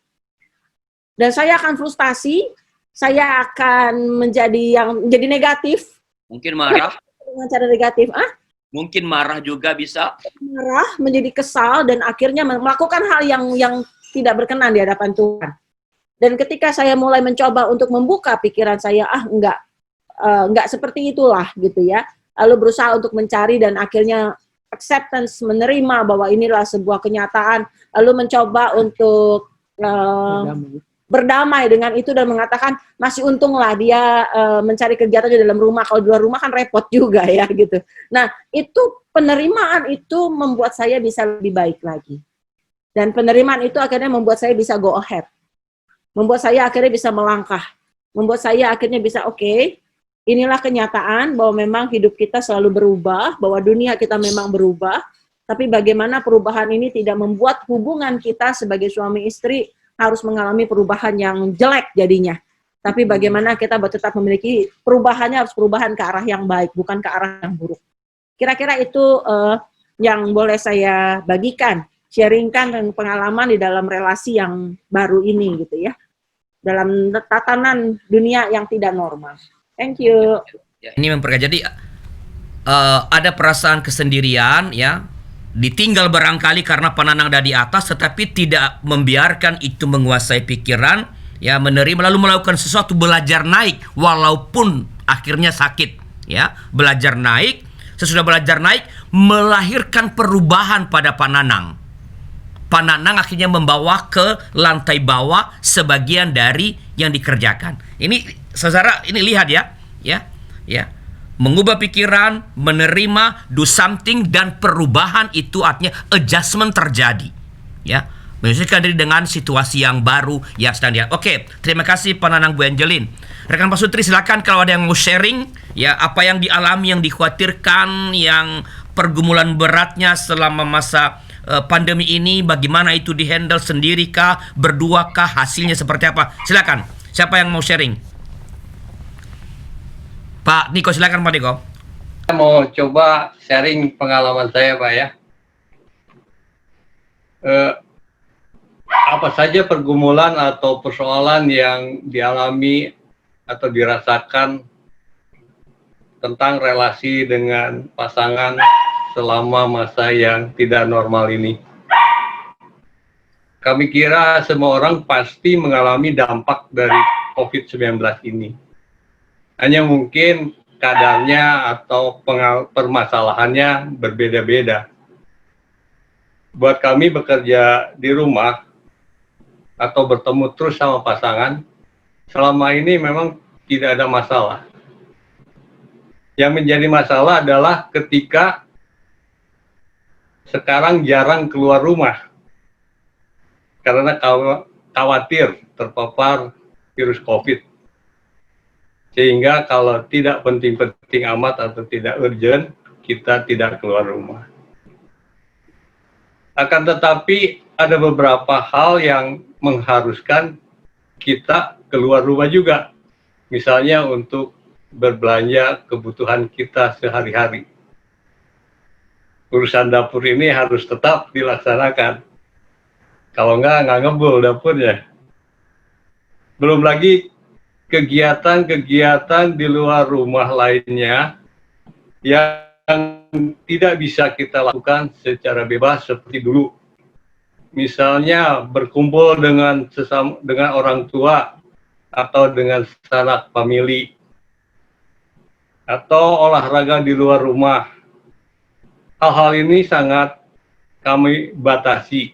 Dan saya akan frustasi, saya akan menjadi negatif. Mungkin marah. Dengan cara negatif, Mungkin marah juga bisa. Marah, menjadi kesal, dan akhirnya melakukan hal yang tidak berkenan di hadapan Tuhan. Dan ketika saya mulai mencoba untuk membuka pikiran saya, enggak seperti itulah gitu ya. Lalu berusaha untuk mencari, dan akhirnya acceptance, menerima bahwa inilah sebuah kenyataan. Lalu mencoba untuk berdamai dengan itu dan mengatakan masih untunglah dia mencari kegiatan di dalam rumah, kalau di luar rumah kan repot juga ya gitu. Nah, itu penerimaan itu membuat saya bisa lebih baik lagi. Dan penerimaan itu akhirnya membuat saya bisa go ahead. Membuat saya akhirnya bisa melangkah. Membuat saya akhirnya bisa oke, inilah kenyataan bahwa memang hidup kita selalu berubah, bahwa dunia kita memang berubah, tapi bagaimana perubahan ini tidak membuat hubungan kita sebagai suami istri harus mengalami perubahan yang jelek jadinya. Tapi bagaimana kita tetap memiliki perubahannya, harus perubahan ke arah yang baik, bukan ke arah yang buruk. Kira-kira itu yang boleh saya bagikan, sharingkan dan pengalaman di dalam relasi yang baru ini gitu ya. Dalam tatanan dunia yang tidak normal. Thank you. Ya, ini memperkaya. Jadi ada perasaan kesendirian ya. Ditinggal barangkali karena penanang dari atas, tetapi tidak membiarkan itu menguasai pikiran, ya, menerima lalu melakukan sesuatu, belajar naik walaupun akhirnya sakit, ya, belajar naik, sesudah belajar naik melahirkan perubahan pada Pananang. Pananang akhirnya membawa ke lantai bawah sebagian dari yang dikerjakan. Ini saudara, ini lihat ya. Mengubah pikiran, menerima, do something, dan perubahan itu artinya adjustment terjadi. Ya, menyesuaikan diri dengan situasi yang baru yang sedang dia. Oke, terima kasih Pananang Bu Angelin. Rekan Pak Sutri, silakan kalau ada yang mau sharing, ya, apa yang dialami, yang dikhawatirkan, yang pergumulan beratnya selama masa pandemi ini, bagaimana itu dihandle sendiri kah, berdua kah, hasilnya seperti apa? Silakan. Siapa yang mau sharing? Pak Niko, silakan Pak Niko. Saya mau coba sharing pengalaman saya, Pak ya. Apa saja pergumulan atau persoalan yang dialami atau dirasakan tentang relasi dengan pasangan selama masa yang tidak normal ini. Kami kira semua orang pasti mengalami dampak dari COVID-19 ini. Hanya mungkin kadarnya atau permasalahannya berbeda-beda. Buat kami bekerja di rumah atau bertemu terus sama pasangan, selama ini memang tidak ada masalah. Yang menjadi masalah adalah ketika sekarang jarang keluar rumah karena khawatir terpapar virus COVID. Sehingga kalau tidak penting-penting amat atau tidak urgent, kita tidak keluar rumah. Akan tetapi ada beberapa hal yang mengharuskan kita keluar rumah juga. Misalnya untuk berbelanja kebutuhan kita sehari-hari. Urusan dapur ini harus tetap dilaksanakan. Kalau nggak ngebul dapurnya. Belum lagi kegiatan-kegiatan di luar rumah lainnya yang tidak bisa kita lakukan secara bebas seperti dulu. Misalnya berkumpul dengan orang tua atau dengan sanak famili, atau olahraga di luar rumah. Hal-hal ini sangat kami batasi.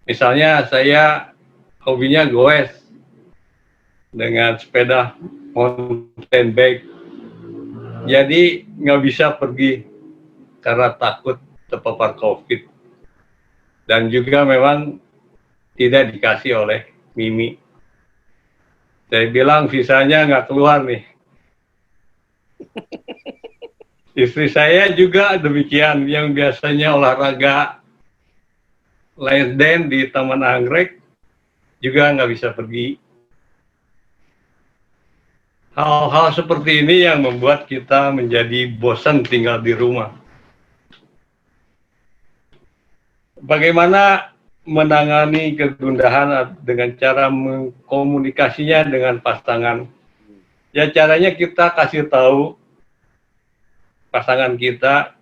Misalnya saya hobinya goes dengan sepeda mountain bike. Jadi nggak bisa pergi karena takut terpapar COVID. Dan juga memang tidak dikasih oleh Mimi. Saya bilang visanya nggak keluar nih. Istri saya juga demikian, yang biasanya olahraga line dance di Taman Anggrek juga nggak bisa pergi. Hal-hal seperti ini yang membuat kita menjadi bosan tinggal di rumah. Bagaimana menangani kegundahan dengan cara mengkomunikasinya dengan pasangan? Ya, caranya kita kasih tahu pasangan kita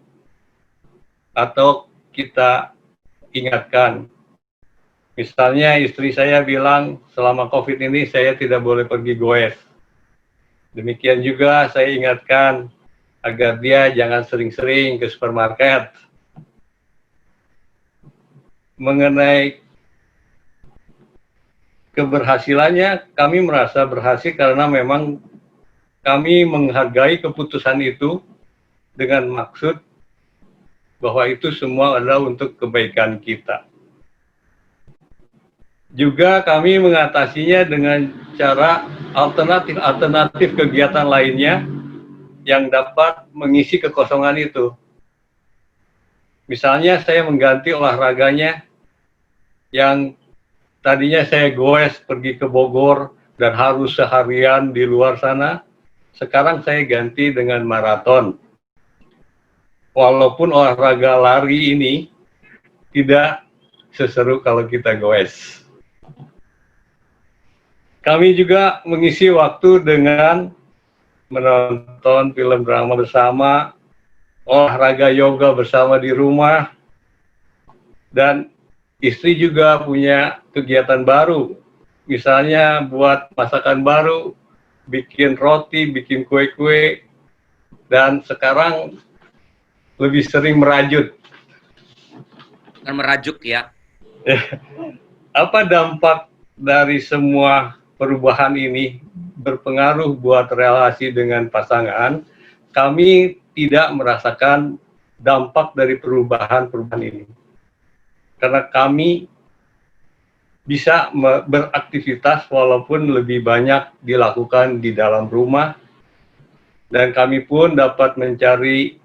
atau kita ingatkan. Misalnya istri saya bilang selama COVID ini saya tidak boleh pergi goes. Demikian juga saya ingatkan agar dia jangan sering-sering ke supermarket. Mengenai keberhasilannya, kami merasa berhasil karena memang kami menghargai keputusan itu dengan maksud bahwa itu semua adalah untuk kebaikan kita. Juga kami mengatasinya dengan cara alternatif kegiatan lainnya yang dapat mengisi kekosongan itu. Misalnya saya mengganti olahraganya yang tadinya saya goes pergi ke Bogor dan harus seharian di luar sana, sekarang saya ganti dengan maraton. Walaupun olahraga lari ini tidak seseru kalau kita goes. Kami juga mengisi waktu dengan menonton film drama bersama, olahraga yoga bersama di rumah, dan istri juga punya kegiatan baru. Misalnya buat masakan baru, bikin roti, bikin kue-kue, dan sekarang lebih sering merajut. Dan merajuk ya. Apa dampak dari semua perubahan ini berpengaruh buat relasi dengan pasangan? Kami tidak merasakan dampak dari perubahan-perubahan ini. Karena kami bisa beraktivitas walaupun lebih banyak dilakukan di dalam rumah, dan kami pun dapat mencari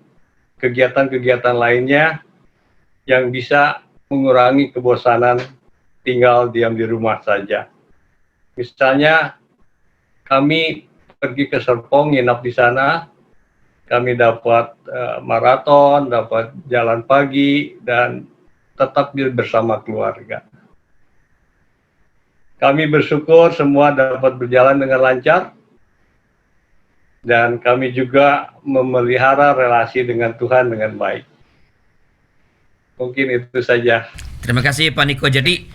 kegiatan-kegiatan lainnya yang bisa mengurangi kebosanan tinggal diam di rumah saja. Misalnya kami pergi ke Serpong, nginap di sana, kami dapat maraton, dapat jalan pagi, dan tetap bersama keluarga. Kami bersyukur semua dapat berjalan dengan lancar, dan kami juga memelihara relasi dengan Tuhan dengan baik. Mungkin itu saja. Terima kasih Pak Niko. Jadi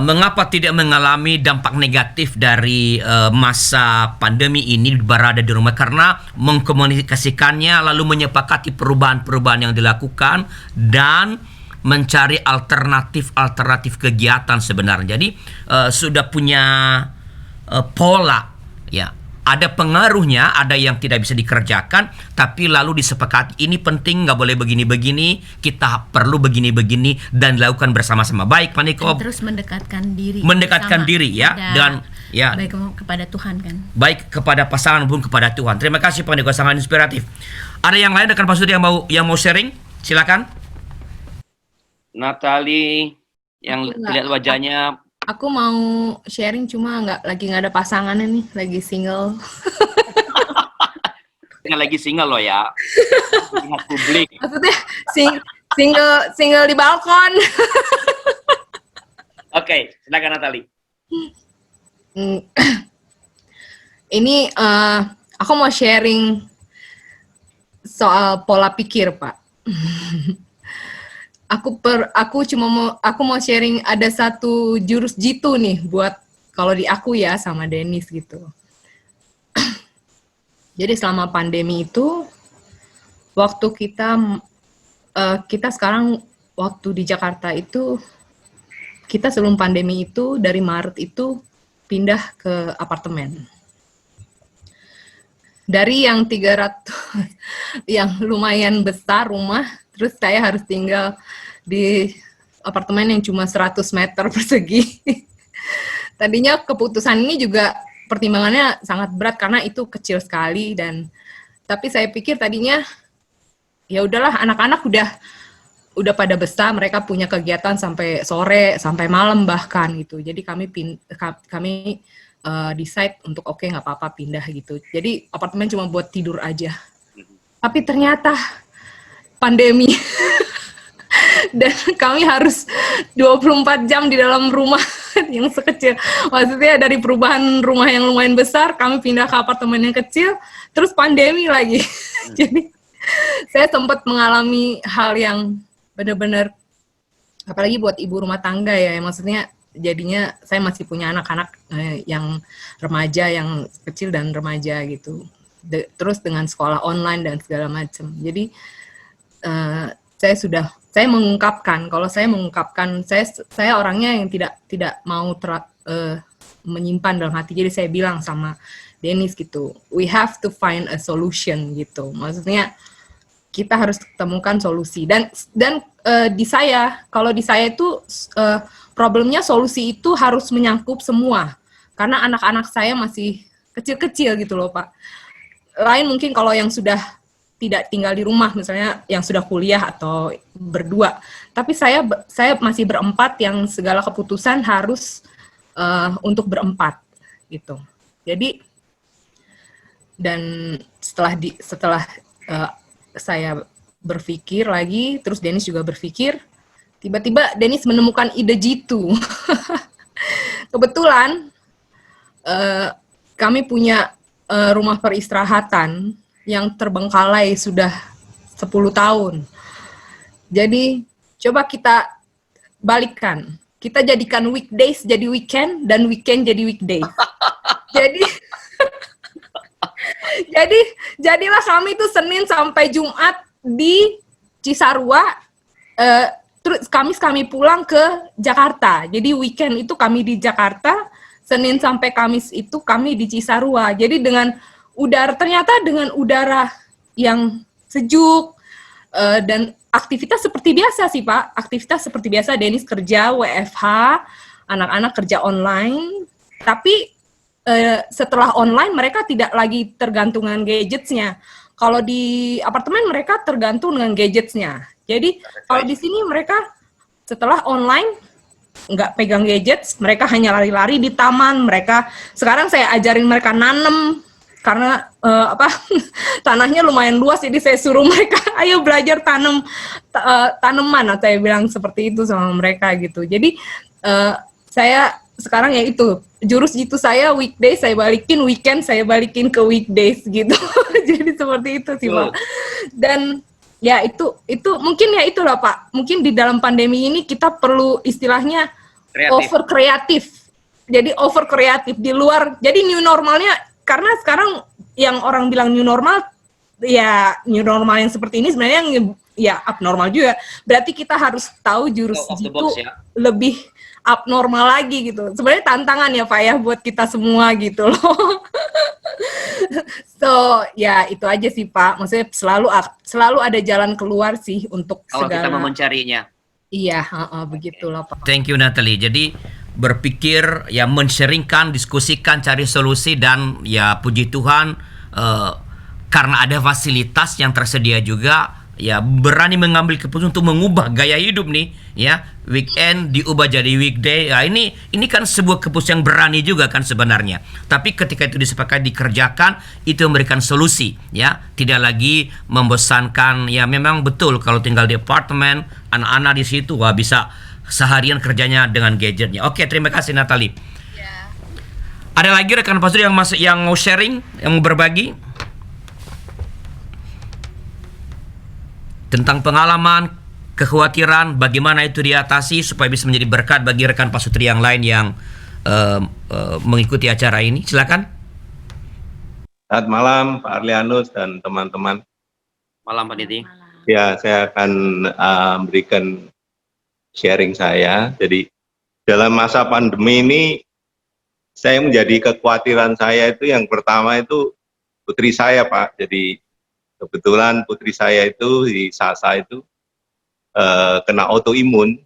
mengapa tidak mengalami dampak negatif dari masa pandemi ini berada di rumah? Karena mengkomunikasikannya, lalu menyepakati perubahan-perubahan yang dilakukan dan mencari alternatif kegiatan sebenarnya. Jadi sudah punya pola, ya. Ada pengaruhnya, ada yang tidak bisa dikerjakan, tapi lalu disepakati ini penting, nggak boleh begini-begini, kita perlu begini-begini, dan dilakukan bersama-sama. Baik, Pak Niko. Terus mendekatkan diri. Mendekatkan diri ya, dan ya. Baik kepada Tuhan kan. Baik kepada pasangan maupun kepada Tuhan. Terima kasih Pak Niko, sangat inspiratif. Ada yang lain rekan Pak Sudi yang mau sharing? Silakan. Natali, yang lihat wajahnya Aku mau sharing cuma nggak ada pasangannya nih, lagi single. Lagi single loh ya. Lihat publik. Maksudnya single di balkon. Oke, silakan Natali. Ini aku mau sharing soal pola pikir, Pak. Aku mau sharing ada satu jurus jitu nih buat kalau di aku ya sama Dennis gitu. Jadi selama pandemi itu waktu kita sekarang waktu di Jakarta itu kita sebelum pandemi itu dari Maret itu pindah ke apartemen. Dari yang 300 yang lumayan besar rumah, terus saya harus tinggal di apartemen yang cuma 100 meter persegi. Tadinya keputusan ini juga pertimbangannya sangat berat karena itu kecil sekali tapi saya pikir tadinya ya udahlah anak-anak udah pada besar, mereka punya kegiatan sampai sore, sampai malam bahkan gitu. Jadi kami decide untuk oke, nggak apa-apa pindah gitu. Jadi apartemen cuma buat tidur aja. Tapi ternyata pandemi dan kami harus 24 jam di dalam rumah yang sekecil. Maksudnya dari perubahan rumah yang lumayan besar, kami pindah ke apartemen yang kecil, terus pandemi lagi. Jadi saya sempat mengalami hal yang benar-benar, apalagi buat ibu rumah tangga ya, maksudnya jadinya saya masih punya anak-anak yang remaja, yang kecil dan remaja gitu. Terus dengan sekolah online dan segala macam. Jadi saya mengungkapkan saya orangnya yang tidak mau menyimpan dalam hati. Jadi saya bilang sama Dennis gitu, we have to find a solution gitu. Maksudnya kita harus temukan solusi dan kalau di saya itu problemnya solusi itu harus menyangkup semua karena anak-anak saya masih kecil-kecil gitu loh Pak. Lain mungkin kalau yang sudah tidak tinggal di rumah, misalnya yang sudah kuliah atau berdua. Tapi saya masih berempat yang segala keputusan harus untuk berempat gitu. Jadi dan setelah saya berpikir lagi, terus Dennis juga berpikir, tiba-tiba Dennis menemukan ide jitu. Kebetulan kami punya rumah peristirahatan yang terbengkalai sudah 10 tahun. Jadi coba kita balikkan. Kita jadikan weekdays jadi weekend dan weekend jadi weekdays. Jadilah kami itu Senin sampai Jumat di Cisarua. Terus Kamis kami pulang ke Jakarta. Jadi weekend itu kami di Jakarta, Senin sampai Kamis itu kami di Cisarua. Jadi ternyata dengan udara yang sejuk dan aktivitas seperti biasa sih Pak. Aktivitas seperti biasa, Dennis kerja WFH, anak-anak kerja online. Tapi setelah online mereka tidak lagi tergantung dengan gadgetsnya. Kalau di apartemen mereka tergantung dengan gadgetsnya. Jadi kalau di sini mereka setelah online nggak pegang gadgets, mereka hanya lari-lari di taman. Sekarang saya ajarin mereka nanam. Karena tanahnya lumayan luas, jadi saya suruh mereka, ayo belajar tanaman, atau saya bilang seperti itu sama mereka gitu. Jadi saya sekarang ya itu jurus jitu saya, weekday saya balikin, weekend saya balikin ke weekdays gitu. Jadi seperti itu sih Pak. Dan ya itu mungkin ya itulah Pak. Mungkin di dalam pandemi ini kita perlu istilahnya over kreatif. Jadi over kreatif di luar. Jadi new normalnya. Karena sekarang yang orang bilang new normal, ya new normal yang seperti ini sebenarnya yang ya abnormal juga. Berarti kita harus tahu jurus jitu lebih abnormal lagi gitu. Sebenarnya tantangan ya Pak ya buat kita semua gitu loh. So ya itu aja sih Pak. Maksudnya selalu ada jalan keluar sih untuk kalau segala. kita mau mencarinya. Iya, begitulah Pak. Thank you Natali. Jadi berpikir, ya men-sharingkan, diskusikan, cari solusi, dan ya puji Tuhan karena ada fasilitas yang tersedia juga, ya berani mengambil keputusan untuk mengubah gaya hidup nih, ya, weekend diubah jadi weekday. Ya, ini kan sebuah keputusan yang berani juga kan sebenarnya. Tapi ketika itu disepakati dikerjakan, itu memberikan solusi, ya, tidak lagi membosankan. Ya memang betul kalau tinggal di apartemen, anak-anak di situ, wah bisa seharian kerjanya dengan gadgetnya. Oke, terima kasih Natali. Ada lagi rekan pastor yang mau sharing, yang mau berbagi tentang pengalaman, kekhawatiran, bagaimana itu diatasi supaya bisa menjadi berkat bagi rekan pasutri yang lain yang mengikuti acara ini. Silakan. Selamat malam Pak Arlianus dan teman-teman. Malam Pak Niti. Ya, saya akan memberikan sharing saya. Jadi dalam masa pandemi ini, saya menjadi kekhawatiran saya itu yang pertama itu putri saya Pak. Jadi kebetulan putri saya itu di Sasa itu kena autoimun.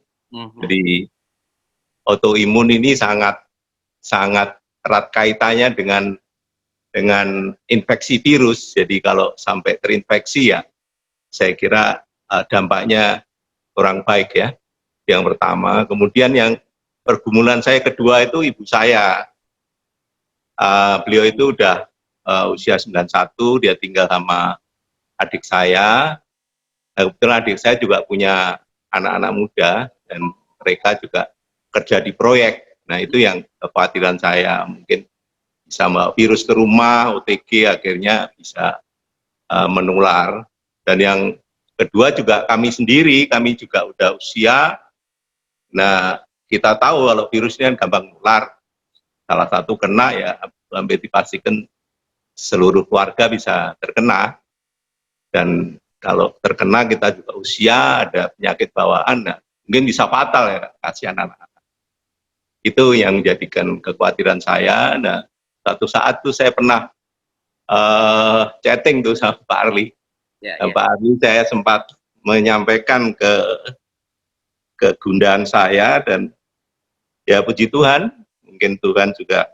Jadi autoimun ini sangat erat kaitannya dengan infeksi virus. Jadi kalau sampai terinfeksi ya, saya kira dampaknya kurang baik ya. Yang pertama, kemudian yang pergumulan saya kedua itu ibu saya. Beliau itu udah usia 91, dia tinggal sama adik saya. Kebetulan adik saya juga punya anak-anak muda dan mereka juga kerja di proyek. Nah itu yang kekhawatiran saya, mungkin bisa membawa virus ke rumah, OTG akhirnya bisa menular. Dan yang kedua juga kami sendiri, kami juga udah usia. Nah kita tahu kalau virus ini kan gampang menular. Salah satu kena ya hampir dipastikan seluruh keluarga bisa terkena. Dan kalau terkena kita juga usia, ada penyakit bawaan, nah, mungkin bisa fatal ya, kasihan anak-anak. Itu yang menjadikan kekhawatiran saya. Nah, satu saat tuh saya pernah chatting tuh sama Pak Arli. Pak Arli saya sempat menyampaikan ke gundahan saya dan ya puji Tuhan, mungkin Tuhan juga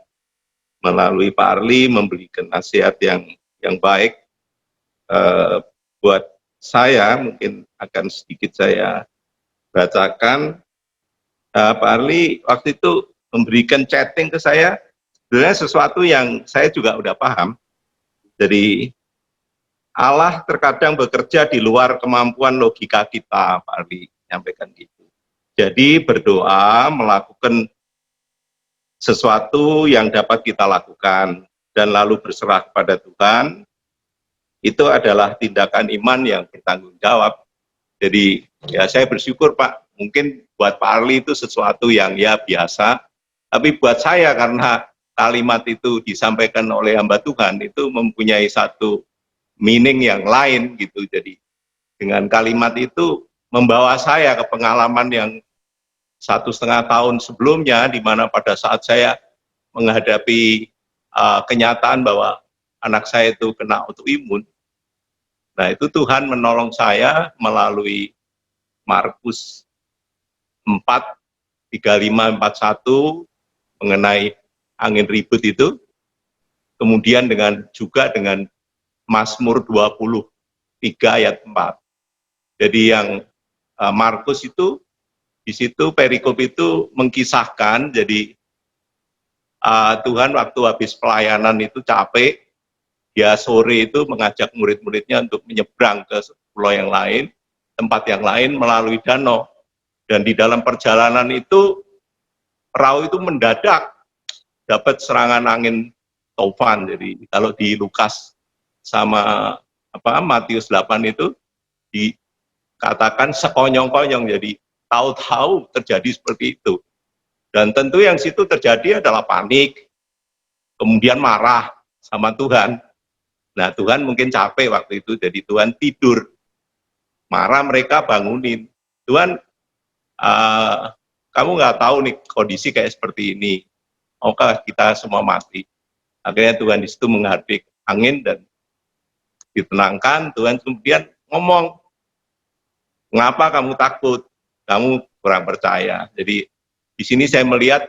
melalui Pak Arli memberikan nasihat yang baik buat saya. Mungkin akan sedikit saya bacakan. Pak Arli waktu itu memberikan chatting ke saya, sebenarnya sesuatu yang saya juga udah paham. Jadi Allah terkadang bekerja di luar kemampuan logika kita, Pak Arli nyampaikan gitu. Jadi berdoa, melakukan sesuatu yang dapat kita lakukan dan lalu berserah kepada Tuhan, itu adalah tindakan iman yang bertanggung jawab. Jadi ya saya bersyukur Pak, mungkin buat Pak Arli itu sesuatu yang ya biasa, tapi buat saya karena kalimat itu disampaikan oleh hamba Tuhan itu mempunyai satu meaning yang lain gitu. Jadi dengan kalimat itu membawa saya ke pengalaman yang 1,5 tahun sebelumnya, di mana pada saat saya menghadapi kenyataan bahwa anak saya itu kena autoimun. Nah itu Tuhan menolong saya melalui Markus 4:35-41 mengenai angin ribut itu, kemudian juga dengan Mazmur 23 ayat 4. Jadi yang Markus itu di situ perikop itu mengkisahkan, jadi Tuhan waktu habis pelayanan itu capek, dia sore itu mengajak murid-muridnya untuk menyeberang ke pulau yang lain, tempat yang lain melalui danau. Dan di dalam perjalanan itu perahu itu mendadak dapat serangan angin taufan. Jadi kalau di Lukas sama Matius 8 itu dikatakan sekonyong-konyong, jadi tahu-tahu terjadi seperti itu. Dan tentu yang situ terjadi adalah panik, kemudian marah sama Tuhan. Nah Tuhan mungkin capek waktu itu, jadi Tuhan tidur. Marah mereka bangunin. Tuhan, kamu nggak tahu nih kondisi kayak seperti ini. Maukah kita semua mati? Akhirnya Tuhan di situ menghadap angin dan ditenangkan. Tuhan kemudian ngomong, mengapa kamu takut? Kamu kurang percaya. Jadi di sini saya melihat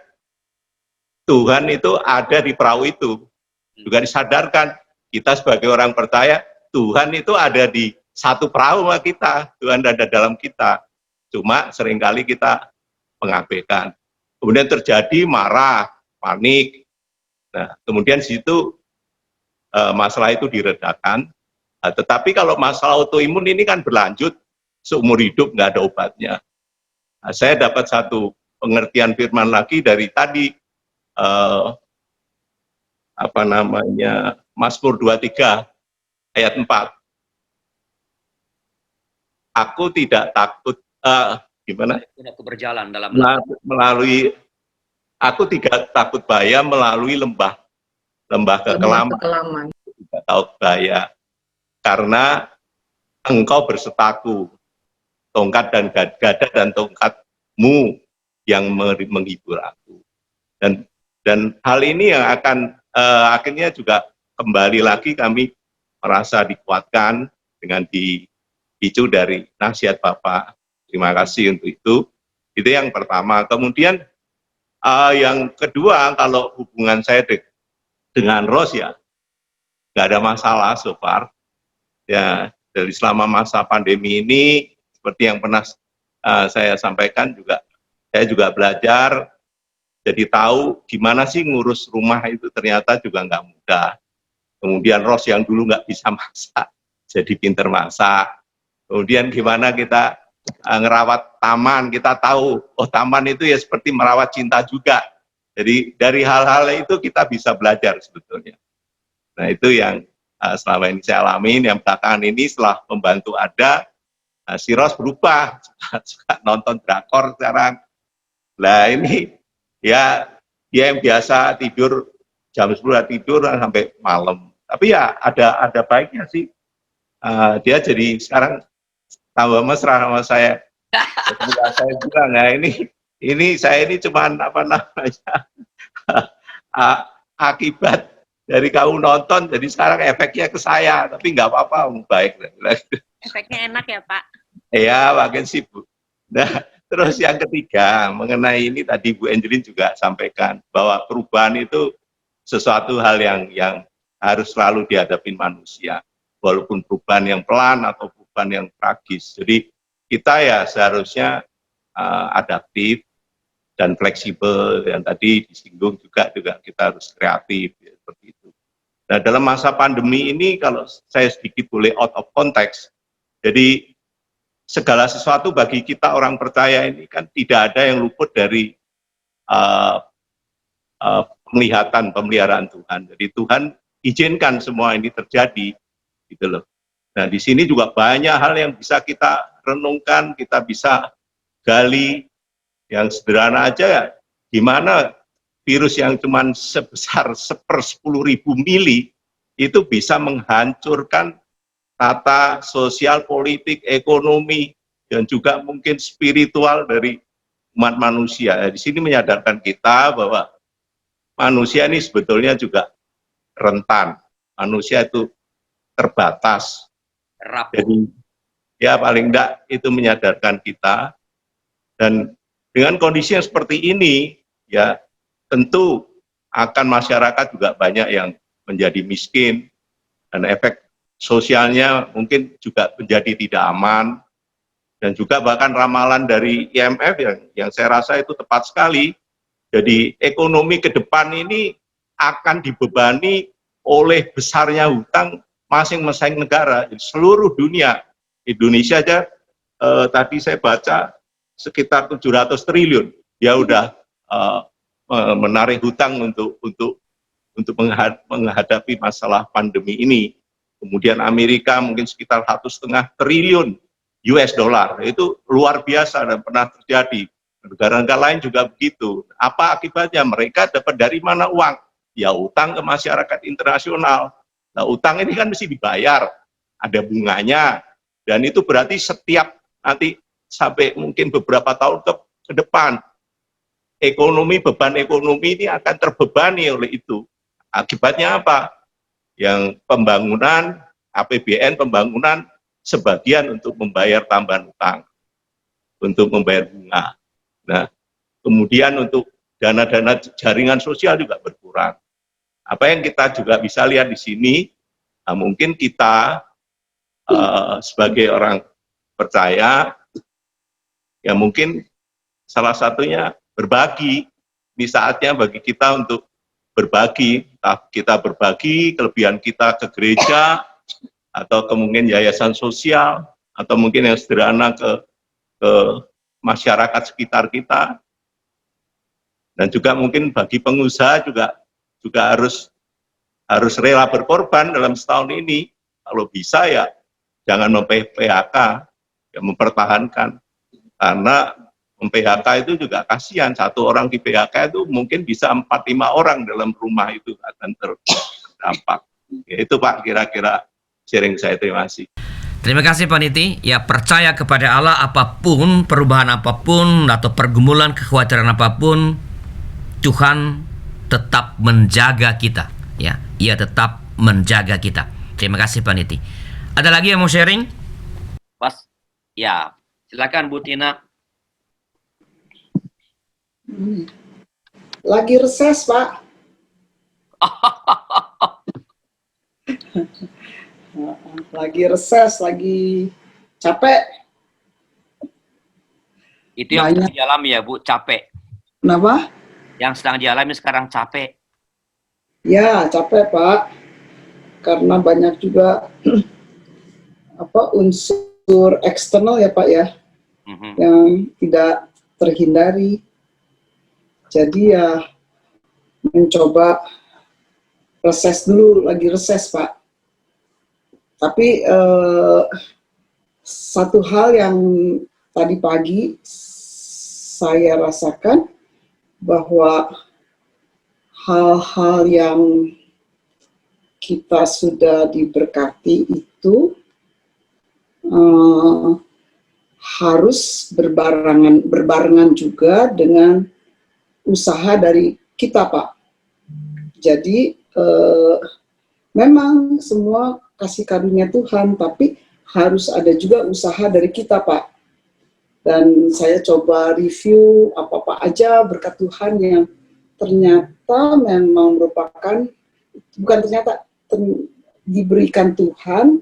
Tuhan itu ada di perahu itu. Juga disadarkan kita sebagai orang percaya, Tuhan itu ada di satu perahu sama kita, Tuhan ada dalam kita. Cuma seringkali kita mengabaikan. Kemudian terjadi marah, panik. Nah, kemudian di situ masalah itu diredakan. Nah, tetapi kalau masalah autoimun ini kan berlanjut seumur hidup, nggak ada obatnya. Nah, saya dapat satu pengertian firman lagi dari tadi, Mazmur 23 ayat 4. Aku tidak takut, Aku berjalan dalam aku tidak takut bahaya melalui lembah kekelaman. Tidak tahu bahaya, karena Engkau bersetaku, tongkat dan gada dan tongkatmu yang menghibur aku. Dan hal ini yang akan akhirnya juga kembali lagi kami merasa dikuatkan dengan dipicu dari nasihat Bapak. Terima kasih untuk itu. Itu yang pertama. Kemudian yang kedua, kalau hubungan saya dengan Ros ya nggak ada masalah so far. Ya, dari selama masa pandemi ini, seperti yang pernah saya sampaikan juga, saya juga belajar, jadi tahu gimana sih ngurus rumah itu ternyata juga nggak mudah. Kemudian Ros yang dulu nggak bisa masak, jadi pinter masak. Kemudian gimana kita ngerawat taman, kita tahu, oh taman itu ya seperti merawat cinta juga. Jadi dari hal-hal itu kita bisa belajar sebetulnya. Nah itu yang selama ini saya alamin. Yang belakangan ini setelah pembantu ada, si Ros berubah, suka nonton drakor sekarang. Nah ini ya dia yang biasa tidur jam 10 tidur sampai malam. Tapi ya ada baiknya sih. Dia jadi sekarang tambah mesra sama saya. Saya bilang, nah ini saya ini cuman akibat dari kamu nonton, jadi sekarang efeknya ke saya, tapi nggak apa-apa, baik. Efeknya enak ya Pak? Iya, makin sibuk. Nah, terus yang ketiga, mengenai ini tadi Bu Angelin juga sampaikan, bahwa perubahan itu sesuatu hal yang harus selalu dihadapi manusia, walaupun perubahan yang pelan atau perubahan yang tragis. Jadi kita ya seharusnya adaptif dan fleksibel, yang tadi disinggung juga kita harus kreatif, ya, seperti itu. Nah dalam masa pandemi ini, kalau saya sedikit boleh out of context, jadi segala sesuatu bagi kita orang percaya ini kan tidak ada yang luput dari pemeliharaan Tuhan. Jadi Tuhan izinkan semua ini terjadi, gitu loh. Nah di sini juga banyak hal yang bisa kita renungkan, kita bisa gali. Yang sederhana aja ya, gimana virus yang cuma sebesar 1/10.000 mili itu bisa menghancurkan tata sosial, politik, ekonomi, dan juga mungkin spiritual dari umat manusia. Di sini menyadarkan kita bahwa manusia ini sebetulnya juga rentan. Manusia itu terbatas. Jadi ya paling enggak itu menyadarkan kita. Dan dengan kondisi yang seperti ini, ya tentu akan masyarakat juga banyak yang menjadi miskin, dan efek sosialnya mungkin juga menjadi tidak aman. Dan juga bahkan ramalan dari IMF yang saya rasa itu tepat sekali. Jadi ekonomi ke depan ini akan dibebani oleh besarnya hutang masing-masing negara, di seluruh dunia. Indonesia aja tadi saya baca sekitar 700 triliun, dia udah menarik hutang untuk menghadapi masalah pandemi ini. Kemudian Amerika mungkin sekitar 1,5 triliun US dollar, itu luar biasa dan pernah terjadi. Negara-negara lain juga begitu. Apa akibatnya? Mereka dapat dari mana uang? Ya utang ke masyarakat internasional. Nah utang ini kan mesti dibayar, ada bunganya, dan itu berarti setiap nanti sampai mungkin beberapa tahun ke depan, beban ekonomi ini akan terbebani oleh itu. Akibatnya apa? Yang pembangunan, APBN pembangunan, sebagian untuk membayar tambahan utang, untuk membayar bunga. Nah, kemudian untuk dana-dana jaringan sosial juga berkurang. Apa yang kita juga bisa lihat di sini, nah mungkin kita sebagai orang percaya, ya mungkin salah satunya berbagi. Ini saatnya bagi kita untuk berbagi. Kita berbagi kelebihan kita ke gereja, atau ke mungkin yayasan sosial, atau mungkin yang sederhana ke masyarakat sekitar kita. Dan juga mungkin bagi pengusaha juga harus rela berkorban dalam setahun ini. Kalau bisa ya jangan mem-PHK, ya mempertahankan. Karena mem-PHK itu juga kasihan, satu orang di PHK itu mungkin bisa 4-5 orang dalam rumah itu akan terdampak. Ya, itu Pak kira-kira sharing saya, terima kasih. Terima kasih Pak Niti. Ya, percaya kepada Allah, apapun, perubahan apapun, atau pergumulan, kekhawatiran apapun, Tuhan tetap menjaga kita. Ya, Ia tetap menjaga kita. Terima kasih Pak Niti. Ada lagi yang mau sharing? Pas? Ya, silakan Bu Tina. Lagi reses, Pak. Lagi reses, lagi capek. Itu yang sedang dialami ya Bu, capek. Kenapa? Yang sedang dialami sekarang capek. Ya, capek Pak. Karena banyak juga unsur eksternal ya Pak ya, yang tidak terhindari. Jadi ya mencoba reses dulu, lagi reses Pak. Tapi satu hal yang tadi pagi saya rasakan bahwa hal-hal yang kita sudah diberkati itu harus berbarengan juga dengan usaha dari kita Pak. Jadi memang semua kasih karunia Tuhan, tapi harus ada juga usaha dari kita Pak. Dan saya coba review apa-apa aja berkat Tuhan yang ternyata memang merupakan, bukan ternyata, diberikan Tuhan,